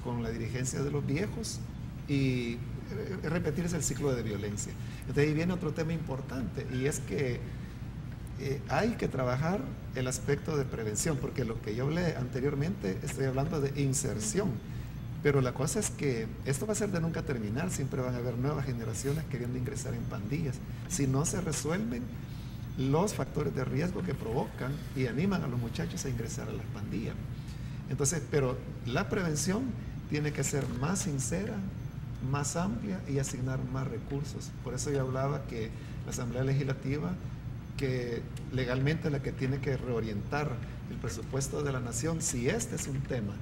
con la dirigencia de los viejos y repetirse el ciclo de violencia. Entonces ahí viene otro tema importante, y es que hay que trabajar el aspecto de prevención, porque lo que yo hablé anteriormente, estoy hablando de inserción, pero la cosa es que esto va a ser de nunca terminar, siempre van a haber nuevas generaciones queriendo ingresar en pandillas, si no se resuelven los factores de riesgo que provocan y animan a los muchachos a ingresar a las pandillas. Entonces, pero la prevención tiene que ser más sincera, más amplia y asignar más recursos. Por eso yo hablaba que la Asamblea Legislativa, que legalmente es la que tiene que reorientar el presupuesto de la nación, si este es un tema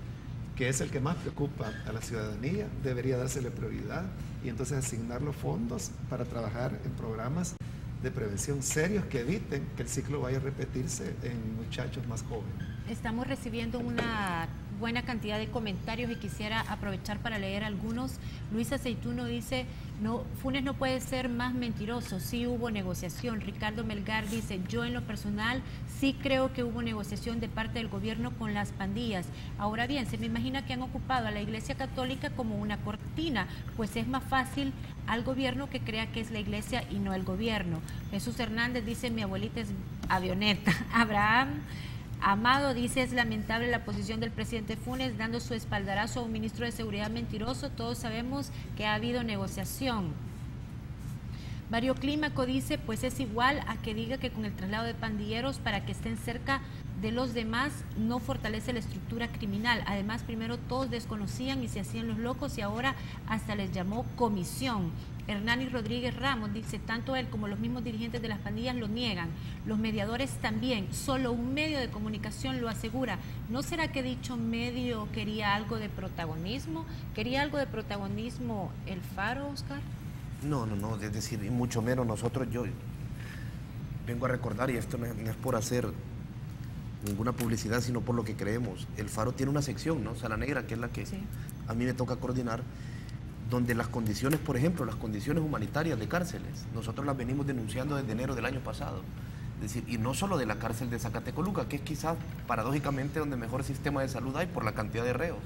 que es el que más preocupa a la ciudadanía, debería dársele prioridad y entonces asignar los fondos para trabajar en programas de prevención serios que eviten que el ciclo vaya a repetirse en muchachos más jóvenes. Estamos recibiendo una buena cantidad de comentarios y quisiera aprovechar para leer algunos. Luis Aceituno dice: no, Funes no puede ser más mentiroso, sí hubo negociación. Ricardo Melgar dice: yo en lo personal sí creo que hubo negociación de parte del gobierno con las pandillas. Ahora bien, se me imagina que han ocupado a la Iglesia Católica como una cortina, pues es más fácil al gobierno que crea que es la iglesia y no el gobierno. Jesús Hernández dice: mi abuelita es avioneta. Abraham Amado dice: es lamentable la posición del presidente Funes dando su espaldarazo a un ministro de seguridad mentiroso. Todos sabemos que ha habido negociación. Mario Clímaco dice: pues es igual a que diga que con el traslado de pandilleros para que estén cerca de los demás no fortalece la estructura criminal. Además, primero todos desconocían y se hacían los locos y ahora hasta les llamó comisión. Hernani Rodríguez Ramos dice: tanto él como los mismos dirigentes de las pandillas lo niegan, los mediadores también, solo un medio de comunicación lo asegura. ¿No será que dicho medio quería algo de protagonismo? ¿Quería algo de protagonismo el Faro, Oscar? No, es decir, y mucho menos nosotros. Yo vengo a recordar, y esto no es por hacer ninguna publicidad, sino por lo que creemos. El Faro tiene una sección, ¿no? Sala Negra, que es la que sí, a mí me toca coordinar, donde las condiciones, por ejemplo, las condiciones humanitarias de cárceles, nosotros las venimos denunciando desde enero del año pasado. Es decir, y no solo de la cárcel de Zacatecoluca, que es quizás paradójicamente donde mejor sistema de salud hay por la cantidad de reos.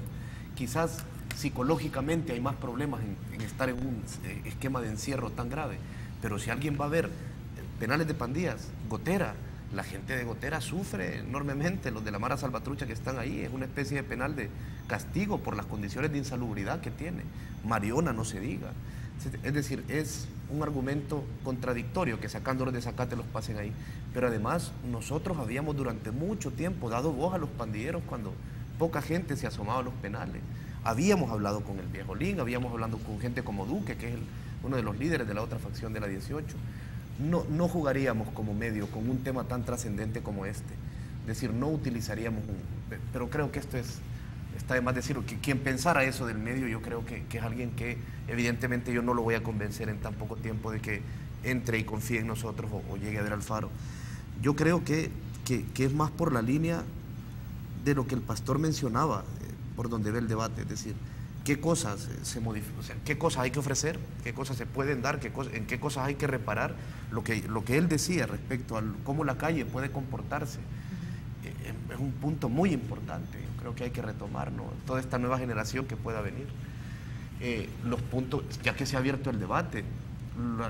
Quizás psicológicamente hay más problemas en estar en un esquema de encierro tan grave. Pero si alguien va a ver penales de pandillas, Gotera, la gente de Gotera sufre enormemente, los de la Mara Salvatrucha que están ahí, es una especie de penal de castigo por las condiciones de insalubridad que tiene. Mariona, no se diga. Es decir, es un argumento contradictorio que sacándolos de Zacate los pasen ahí. Pero además, nosotros habíamos durante mucho tiempo dado voz a los pandilleros cuando poca gente se asomaba a los penales. Habíamos hablado con el viejo Lin, habíamos hablado con gente como Duque, que es uno de los líderes de la otra facción de la 18. No jugaríamos como medio con un tema tan trascendente como este. Es decir, no utilizaríamos pero creo que esto está de más decirlo, que quien pensara eso del medio, yo creo que es alguien que evidentemente yo no lo voy a convencer en tan poco tiempo de que entre y confíe en nosotros o llegue a ver al Faro. Yo creo que es más por la línea de lo que el pastor mencionaba, por donde ve el debate, es decir, qué cosas se modifican, o sea, qué cosas hay que ofrecer, qué cosas se pueden dar, en qué cosas hay que reparar, lo que él decía respecto a cómo la calle puede comportarse. Es un punto muy importante, yo creo que hay que retomar, ¿no? Toda esta nueva generación que pueda venir. Los puntos, ya que se ha abierto el debate,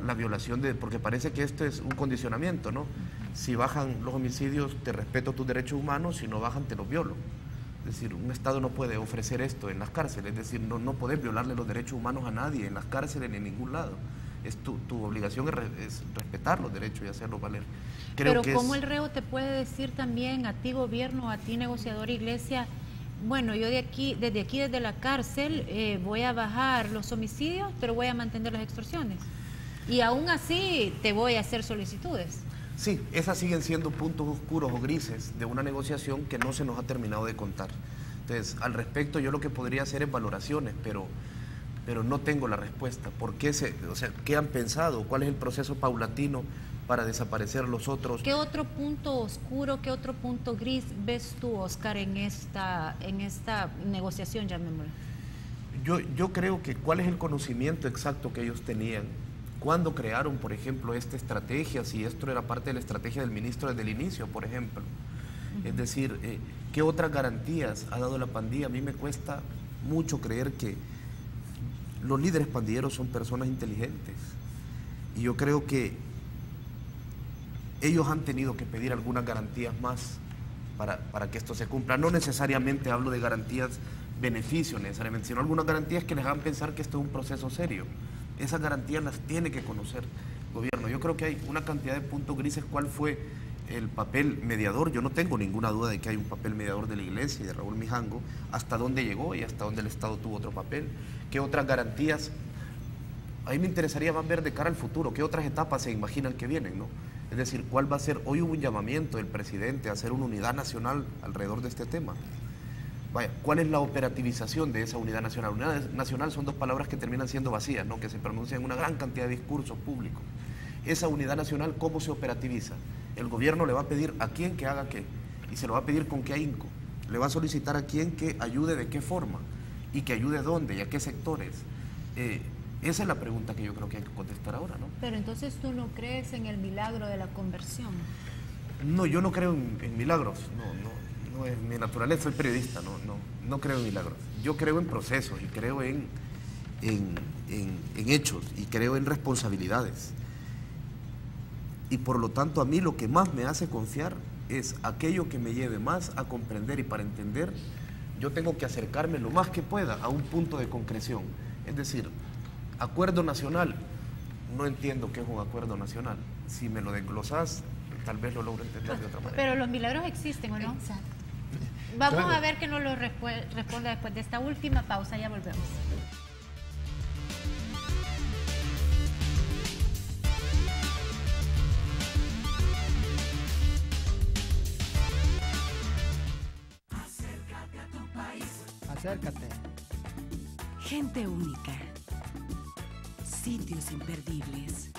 la violación porque parece que esto es un condicionamiento, ¿no? Si bajan los homicidios, te respeto tus derechos humanos, si no bajan, te los violo. Es decir, un Estado no puede ofrecer esto en las cárceles, es decir, no podés violarle los derechos humanos a nadie, en las cárceles ni en ningún lado. Tu obligación es respetar los derechos y hacerlos valer. Pero ¿cómo el reo te puede decir también a ti gobierno, a ti negociador iglesia, bueno, yo desde la cárcel voy a bajar los homicidios, pero voy a mantener las extorsiones? Y aún así te voy a hacer solicitudes. Sí, esas siguen siendo puntos oscuros o grises de una negociación que no se nos ha terminado de contar. Entonces, al respecto, yo lo que podría hacer es valoraciones, pero no tengo la respuesta. ¿Por qué qué han pensado? ¿Cuál es el proceso paulatino para desaparecer los otros? ¿Qué otro punto oscuro, qué otro punto gris ves tú, Oscar, en esta negociación, llamémoslo? Yo creo que cuál es el conocimiento exacto que ellos tenían cuando crearon, por ejemplo, esta estrategia, si esto era parte de la estrategia del ministro desde el inicio, por ejemplo. Es decir, ¿qué otras garantías ha dado la pandilla? A mí me cuesta mucho creer que los líderes pandilleros son personas inteligentes. Y yo creo que ellos han tenido que pedir algunas garantías más para que esto se cumpla. No necesariamente hablo de garantías beneficios necesariamente, sino algunas garantías que les hagan pensar que esto es un proceso serio. Esas garantías las tiene que conocer el gobierno. Yo creo que hay una cantidad de puntos grises. ¿Cuál fue el papel mediador? Yo no tengo ninguna duda de que hay un papel mediador de la iglesia y de Raúl Mijango, hasta dónde llegó y hasta dónde el Estado tuvo otro papel. ¿Qué otras garantías? A mí me interesaría más ver de cara al futuro, qué otras etapas se imaginan que vienen, ¿no? Es decir, ¿cuál va a ser? Hoy hubo un llamamiento del presidente a hacer una unidad nacional alrededor de este tema. Vaya, ¿cuál es la operativización de esa unidad nacional? Unidad nacional son dos palabras que terminan siendo vacías, ¿no? Que se pronuncian en una gran cantidad de discursos públicos. Esa unidad nacional, ¿cómo se operativiza? El gobierno le va a pedir a quién que haga qué, y se lo va a pedir con qué ahínco. Le va a solicitar a quién que ayude de qué forma, y que ayude dónde y a qué sectores. Esa es la pregunta que yo creo que hay que contestar ahora, ¿no? Pero entonces tú no crees en el milagro de la conversión. No, yo no creo en milagros, no es mi naturaleza, soy periodista, no creo en milagros. Yo creo en procesos y creo en hechos y creo en responsabilidades. Y por lo tanto a mí lo que más me hace confiar es aquello que me lleve más a comprender, y para entender yo tengo que acercarme lo más que pueda a un punto de concreción. Es decir, acuerdo nacional, no entiendo qué es un acuerdo nacional. Si me lo desglosás, tal vez lo logro entender de otra manera. Pero los milagros existen, ¿o no? Exacto. Vamos a ver que nos lo responda después de esta última pausa, ya volvemos. Acércate a tu país. Acércate. Gente única. Sitios imperdibles.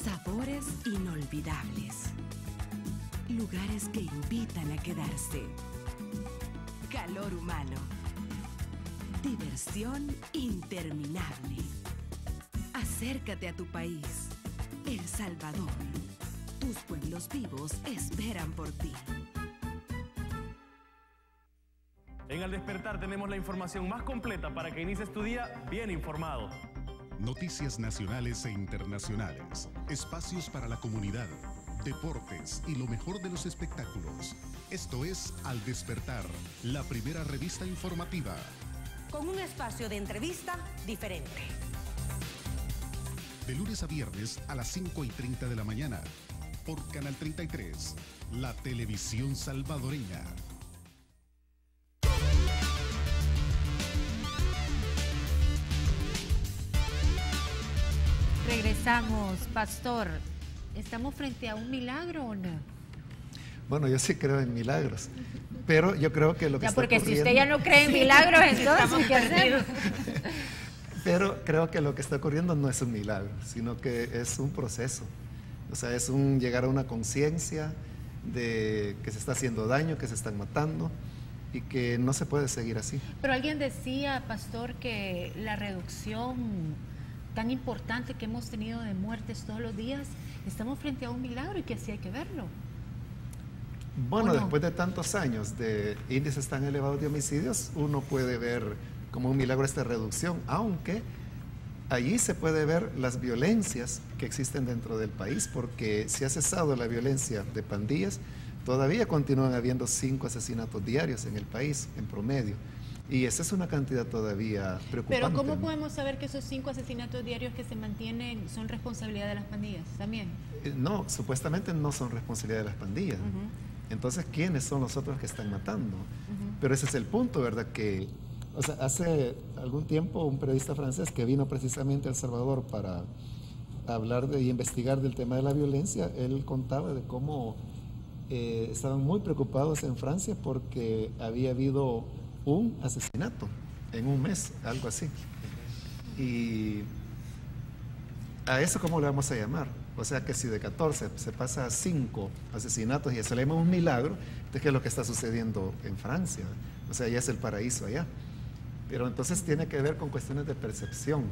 Sabores inolvidables. Lugares que invitan a quedarse. Calor humano. Diversión interminable. Acércate a tu país. El Salvador. Tus pueblos vivos esperan por ti. En Al Despertar tenemos la información más completa para que inicies tu día bien informado. Noticias nacionales e internacionales. Espacios para la comunidad. Deportes y lo mejor de los espectáculos. Esto es Al Despertar, la primera revista informativa. Con un espacio de entrevista diferente. De lunes a viernes a las 5:30 de la mañana. Por Canal 33, la televisión salvadoreña. Regresamos, Pastor. ¿Estamos frente a un milagro o no? Bueno, yo sí creo en milagros, pero yo creo que lo que está ocurriendo... Porque si usted ya no cree en milagros, entonces, ¿qué hacemos? Pero creo que lo que está ocurriendo no es un milagro, sino que es un proceso. O sea, es llegar a una conciencia de que se está haciendo daño, que se están matando, y que no se puede seguir así. Pero alguien decía, pastor, que la reducción tan importante que hemos tenido de muertes todos los días, estamos frente a un milagro y que así hay que verlo. Bueno, después de tantos años de índices tan elevados de homicidios, uno puede ver como un milagro esta reducción, aunque allí se puede ver las violencias que existen dentro del país, porque si ha cesado la violencia de pandillas, todavía continúan habiendo 5 asesinatos diarios en el país, en promedio. Y esa es una cantidad todavía preocupante. Pero ¿cómo podemos saber que esos 5 asesinatos diarios que se mantienen son responsabilidad de las pandillas también? No, supuestamente no son responsabilidad de las pandillas. Entonces, ¿quiénes son los otros que están matando? Pero ese es el punto, ¿verdad? Que, o sea, hace algún tiempo un periodista francés que vino precisamente a El Salvador para hablar y investigar del tema de la violencia, él contaba de cómo estaban muy preocupados en Francia porque había habido un asesinato en un mes, algo así. Y a eso, ¿cómo le vamos a llamar? O sea que si de 14 se pasa a 5 asesinatos y eso le llama un milagro, entonces ¿qué es lo que está sucediendo en Francia? O sea, ya es el paraíso allá. Pero entonces tiene que ver con cuestiones de percepción.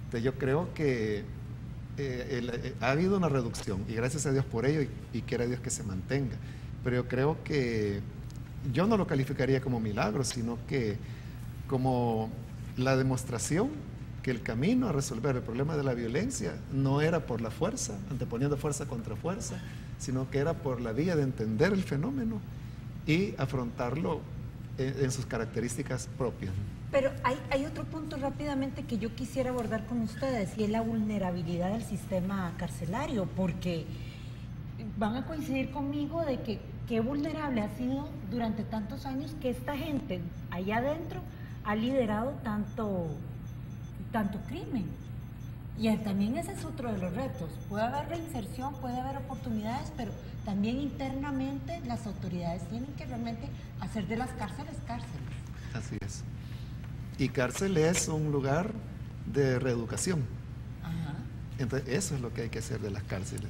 Entonces yo creo que ha habido una reducción y gracias a Dios por ello y quiera Dios que se mantenga. Pero yo creo que yo no lo calificaría como milagro, sino que como la demostración que el camino a resolver el problema de la violencia no era por la fuerza, anteponiendo fuerza contra fuerza, sino que era por la vía de entender el fenómeno y afrontarlo en sus características propias. Pero hay otro punto rápidamente que yo quisiera abordar con ustedes y es la vulnerabilidad del sistema carcelario, porque van a coincidir conmigo de que qué vulnerable ha sido durante tantos años que esta gente allá adentro ha liderado tanto crimen. Y también ese es otro de los retos. Puede haber reinserción, puede haber oportunidades, pero también internamente las autoridades tienen que realmente hacer de las cárceles cárceles. Así es. Y cárcel es un lugar de reeducación. Entonces eso es lo que hay que hacer de las cárceles.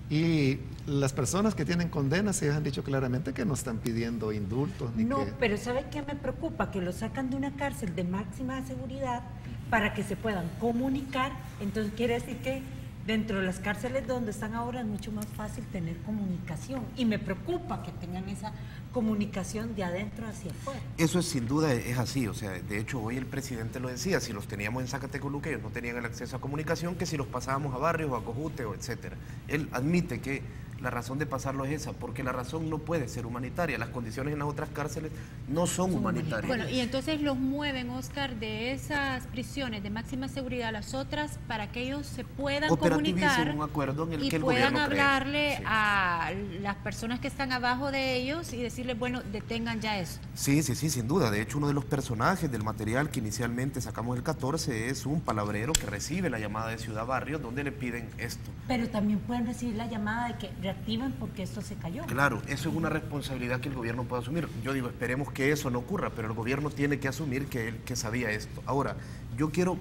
Y las personas que tienen condenas, ellos han dicho claramente que no están pidiendo indultos. Pero ¿sabe qué me preocupa? Que lo sacan de una cárcel de máxima seguridad para que se puedan comunicar. Entonces quiere decir que dentro de las cárceles donde están ahora es mucho más fácil tener comunicación. Y me preocupa que tengan esa comunicación de adentro hacia afuera. Eso es sin duda es así, o sea, de hecho hoy el presidente lo decía, si los teníamos en Zacatecoluca ellos no tenían el acceso a comunicación, que si los pasábamos a barrios o a Cojute o etcétera. Él admite que la razón de pasarlo es esa, porque la razón no puede ser humanitaria, las condiciones en las otras cárceles no son humanitarias. Bueno, y entonces los mueven, Oscar, de esas prisiones de máxima seguridad a las otras para que ellos se puedan comunicar un acuerdo en el y que el puedan gobierno hablarle sí. a las personas que están abajo de ellos y decirles, bueno, detengan ya eso. Sí, sin duda. De hecho, uno de los personajes del material que inicialmente sacamos el 14 es un palabrero que recibe la llamada de Ciudad Barrio donde le piden esto. Pero también pueden recibir la llamada de que reactiven porque esto se cayó. Claro, eso es una responsabilidad que el gobierno puede asumir. Yo digo, esperemos que eso no ocurra, pero el gobierno tiene que asumir que él sabía esto. Ahora, yo quiero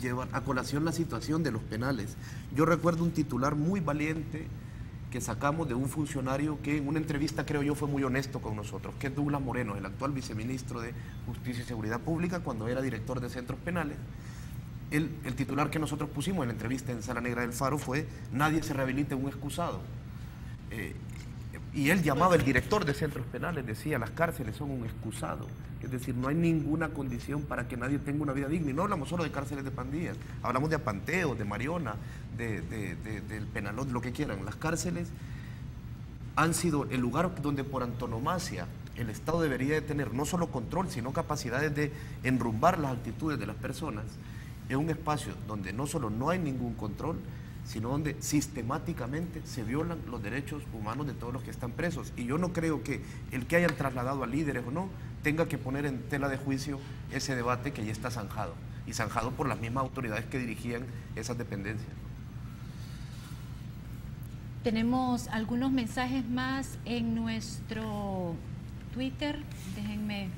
llevar a colación la situación de los penales. Yo recuerdo un titular muy valiente que sacamos de un funcionario que en una entrevista, creo yo, fue muy honesto con nosotros, que es Douglas Moreno, el actual viceministro de Justicia y Seguridad Pública, cuando era director de centros penales. El titular que nosotros pusimos en la entrevista en Sala Negra del Faro fue: nadie se rehabilita en un excusado. Y él llamaba, el director de centros penales decía, las cárceles son un excusado, es decir, no hay ninguna condición para que nadie tenga una vida digna. Y no hablamos solo de cárceles de pandillas, hablamos de Apanteo, de Mariona, del Penalón, lo que quieran. Las cárceles han sido el lugar donde por antonomasia el Estado debería de tener no solo control, sino capacidades de enrumbar las actitudes de las personas. Es un espacio donde no solo no hay ningún control, sino donde sistemáticamente se violan los derechos humanos de todos los que están presos. Y yo no creo que el que hayan trasladado a líderes o no tenga que poner en tela de juicio ese debate que ya está zanjado, y zanjado por las mismas autoridades que dirigían esas dependencias. Tenemos algunos mensajes más en nuestro Twitter, déjenme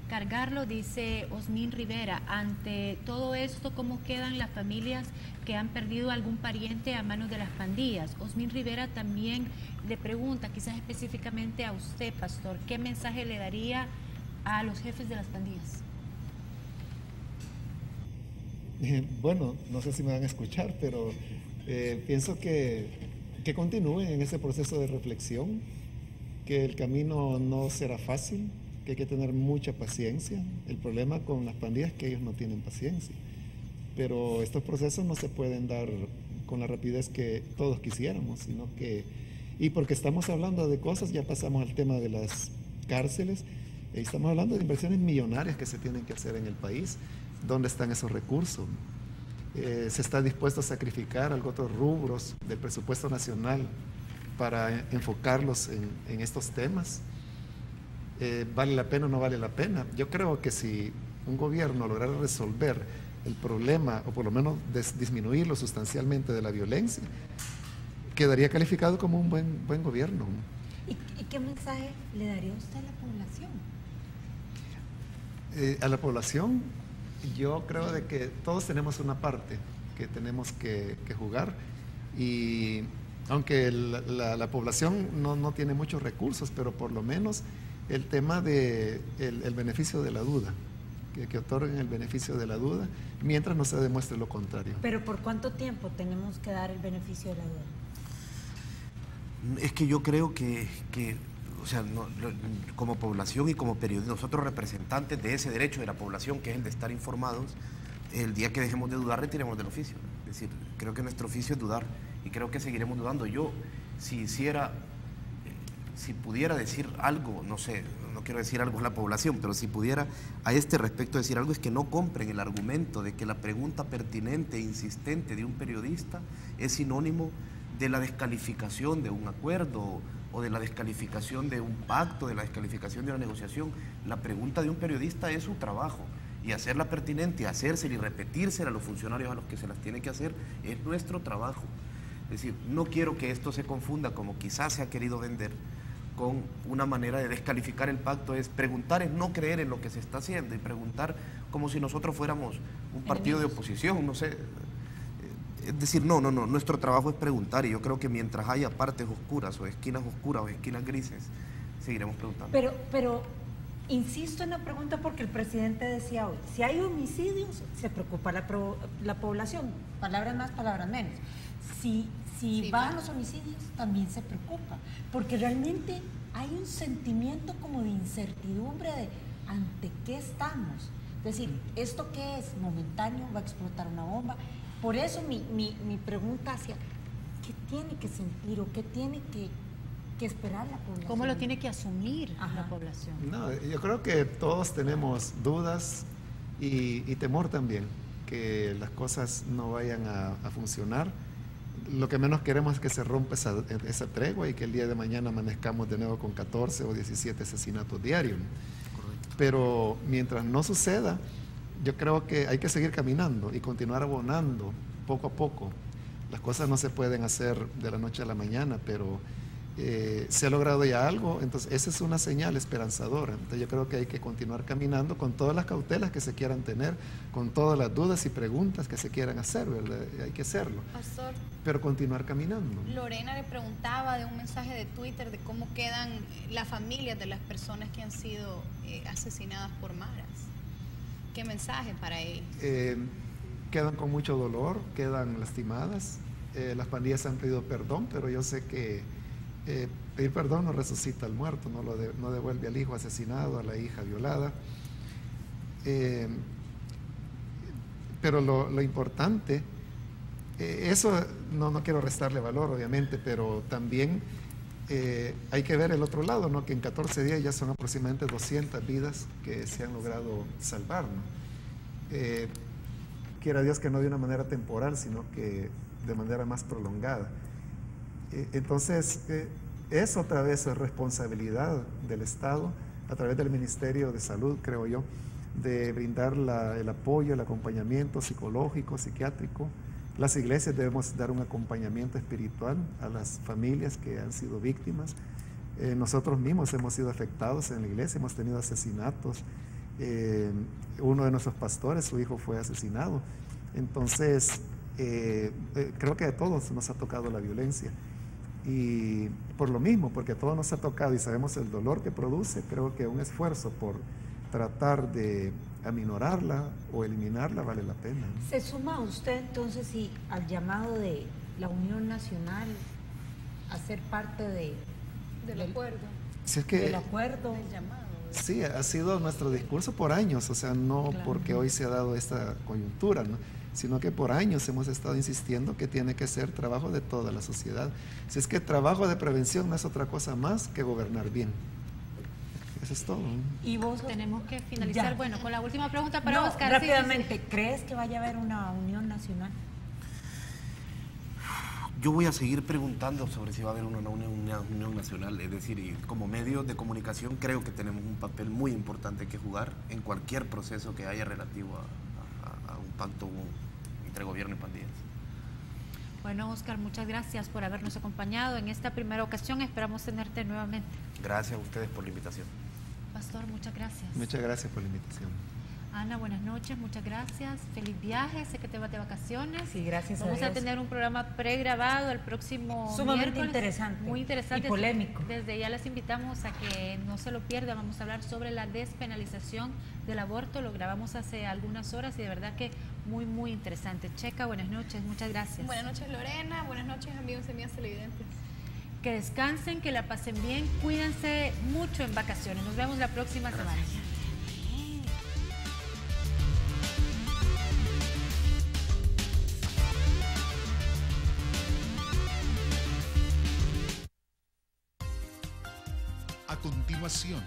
cargarlo, dice Osmin Rivera. Ante todo esto, ¿cómo quedan las familias que han perdido algún pariente a manos de las pandillas? Osmin Rivera también le pregunta, quizás específicamente a usted, pastor, ¿qué mensaje le daría a los jefes de las pandillas? Bueno, no sé si me van a escuchar, pero pienso que continúen en ese proceso de reflexión, que el camino no será fácil, que hay que tener mucha paciencia. El problema con las pandillas es que ellos no tienen paciencia, pero estos procesos no se pueden dar con la rapidez que todos quisiéramos, sino que, y porque estamos hablando de cosas, ya pasamos al tema de las cárceles, estamos hablando de inversiones millonarias que se tienen que hacer en el país. ¿Dónde están esos recursos? ¿Se está dispuesto a sacrificar otros rubros del presupuesto nacional para enfocarlos en estos temas? ¿Vale la pena o no vale la pena? Yo creo que si un gobierno lograra resolver el problema, o por lo menos disminuirlo sustancialmente de la violencia, quedaría calificado como un buen gobierno. ¿Y qué mensaje le daría usted a la población? A la población, yo creo de que todos tenemos una parte que tenemos que jugar, y aunque la población no tiene muchos recursos, pero por lo menos el tema de el beneficio de la duda, que otorguen el beneficio de la duda mientras no se demuestre lo contrario. ¿Pero por cuánto tiempo tenemos que dar el beneficio de la duda? Es que yo creo que o sea, como población y como periodistas, nosotros representantes de ese derecho de la población, que es el de estar informados, el día que dejemos de dudar, retiremos del oficio. Es decir, creo que nuestro oficio es dudar, y creo que seguiremos dudando. Yo, si pudiera decir algo, no sé, no quiero decir algo a la población, pero si pudiera a este respecto decir algo, es que no compren el argumento de que la pregunta pertinente e insistente de un periodista es sinónimo de la descalificación de un acuerdo o de la descalificación de un pacto, de la descalificación de una negociación. La pregunta de un periodista es su trabajo, y hacerla pertinente, hacérsela y repetírsela a los funcionarios a los que se las tiene que hacer es nuestro trabajo. Es decir, no quiero que esto se confunda, como quizás se ha querido vender, con una manera de descalificar el pacto. Es preguntar, es no creer en lo que se está haciendo, y preguntar como si nosotros fuéramos un partido de oposición, no sé. Es decir, no, nuestro trabajo es preguntar, y yo creo que mientras haya partes oscuras o esquinas grises, seguiremos preguntando. Pero insisto en la pregunta porque el presidente decía hoy, si hay homicidios, se preocupa la población, palabras más, palabras menos. Si bajan los homicidios, también se preocupa, porque realmente hay un sentimiento como de incertidumbre de ante qué estamos. Es decir, ¿esto qué es? ¿Momentáneo? ¿Va a explotar una bomba? Por eso mi pregunta hacia ¿qué tiene que sentir o qué tiene que esperar la población? ¿Cómo lo tiene que asumir la población? No, yo creo que todos tenemos dudas y temor también, que las cosas no vayan a funcionar. Lo que menos queremos es que se rompa esa tregua y que el día de mañana amanezcamos de nuevo con 14 o 17 asesinatos diarios. Correcto. Pero mientras no suceda, yo creo que hay que seguir caminando y continuar abonando poco a poco. Las cosas no se pueden hacer de la noche a la mañana, pero se ha logrado ya algo, entonces esa es una señal esperanzadora. Entonces yo creo que hay que continuar caminando con todas las cautelas que se quieran tener, con todas las dudas y preguntas que se quieran hacer, ¿verdad? Hay que hacerlo. Pastor, pero continuar caminando. Lorena le preguntaba de un mensaje de Twitter de cómo quedan las familias de las personas que han sido asesinadas por maras. ¿Qué mensaje para ellos? Quedan con mucho dolor, quedan lastimadas. Las pandillas han pedido perdón, pero yo sé que pedir perdón no resucita al muerto, no devuelve al hijo asesinado, a la hija violada. Pero lo importante, eso no quiero restarle valor obviamente, pero también hay que ver el otro lado, ¿no? Que en 14 días ya son aproximadamente 200 vidas que se han logrado salvar, ¿no? Quiera Dios que no de una manera temporal, sino que de manera más prolongada. Entonces, es otra vez responsabilidad del Estado, a través del Ministerio de Salud, creo yo, de brindar el apoyo, el acompañamiento psicológico, psiquiátrico. Las iglesias debemos dar un acompañamiento espiritual a las familias que han sido víctimas. Nosotros mismos hemos sido afectados en la iglesia, hemos tenido asesinatos Uno de nuestros pastores, su hijo fue asesinado. Entonces, creo que a todos nos ha tocado la violencia. Y por lo mismo, porque a todos nos ha tocado y sabemos el dolor que produce, creo que un esfuerzo por tratar de aminorarla o eliminarla vale la pena. ¿Se suma usted entonces al llamado de la Unión Nacional a ser parte del acuerdo? Si es que, del acuerdo. Del llamado. Sí, ha sido nuestro discurso por años, o sea, no claro, porque hoy se ha dado esta coyuntura, ¿no? Sino que por años hemos estado insistiendo que tiene que ser trabajo de toda la sociedad. Si es que trabajo de prevención no es otra cosa más que gobernar bien. Eso es todo. Y vos tenemos que finalizar, ya. Bueno, con la última pregunta para Oscar. Rápidamente, ¿crees que vaya a haber una unión nacional? Yo voy a seguir preguntando sobre si va a haber una unión nacional, es decir, y como medios de comunicación creo que tenemos un papel muy importante que jugar en cualquier proceso que haya relativo a un pacto entre gobierno y pandillas. Bueno, Oscar, muchas gracias por habernos acompañado en esta primera ocasión. Esperamos tenerte nuevamente. Gracias a ustedes por la invitación. Pastor, muchas gracias. Muchas gracias por la invitación. Ana, buenas noches, muchas gracias. Feliz viaje, sé que te vas de vacaciones. Sí, gracias Vamos a tener un programa pregrabado el próximo sumamente miércoles. Interesante. Muy interesante. Y polémico. Desde ya les invitamos a que no se lo pierdan. Vamos a hablar sobre la despenalización del aborto. Lo grabamos hace algunas horas y de verdad que muy, muy interesante. Checa, buenas noches, muchas gracias. Buenas noches, Lorena. Buenas noches, amigos y amigas televidentes. Que descansen, que la pasen bien. Cuídense mucho en vacaciones. Nos vemos la próxima semana. A continuación,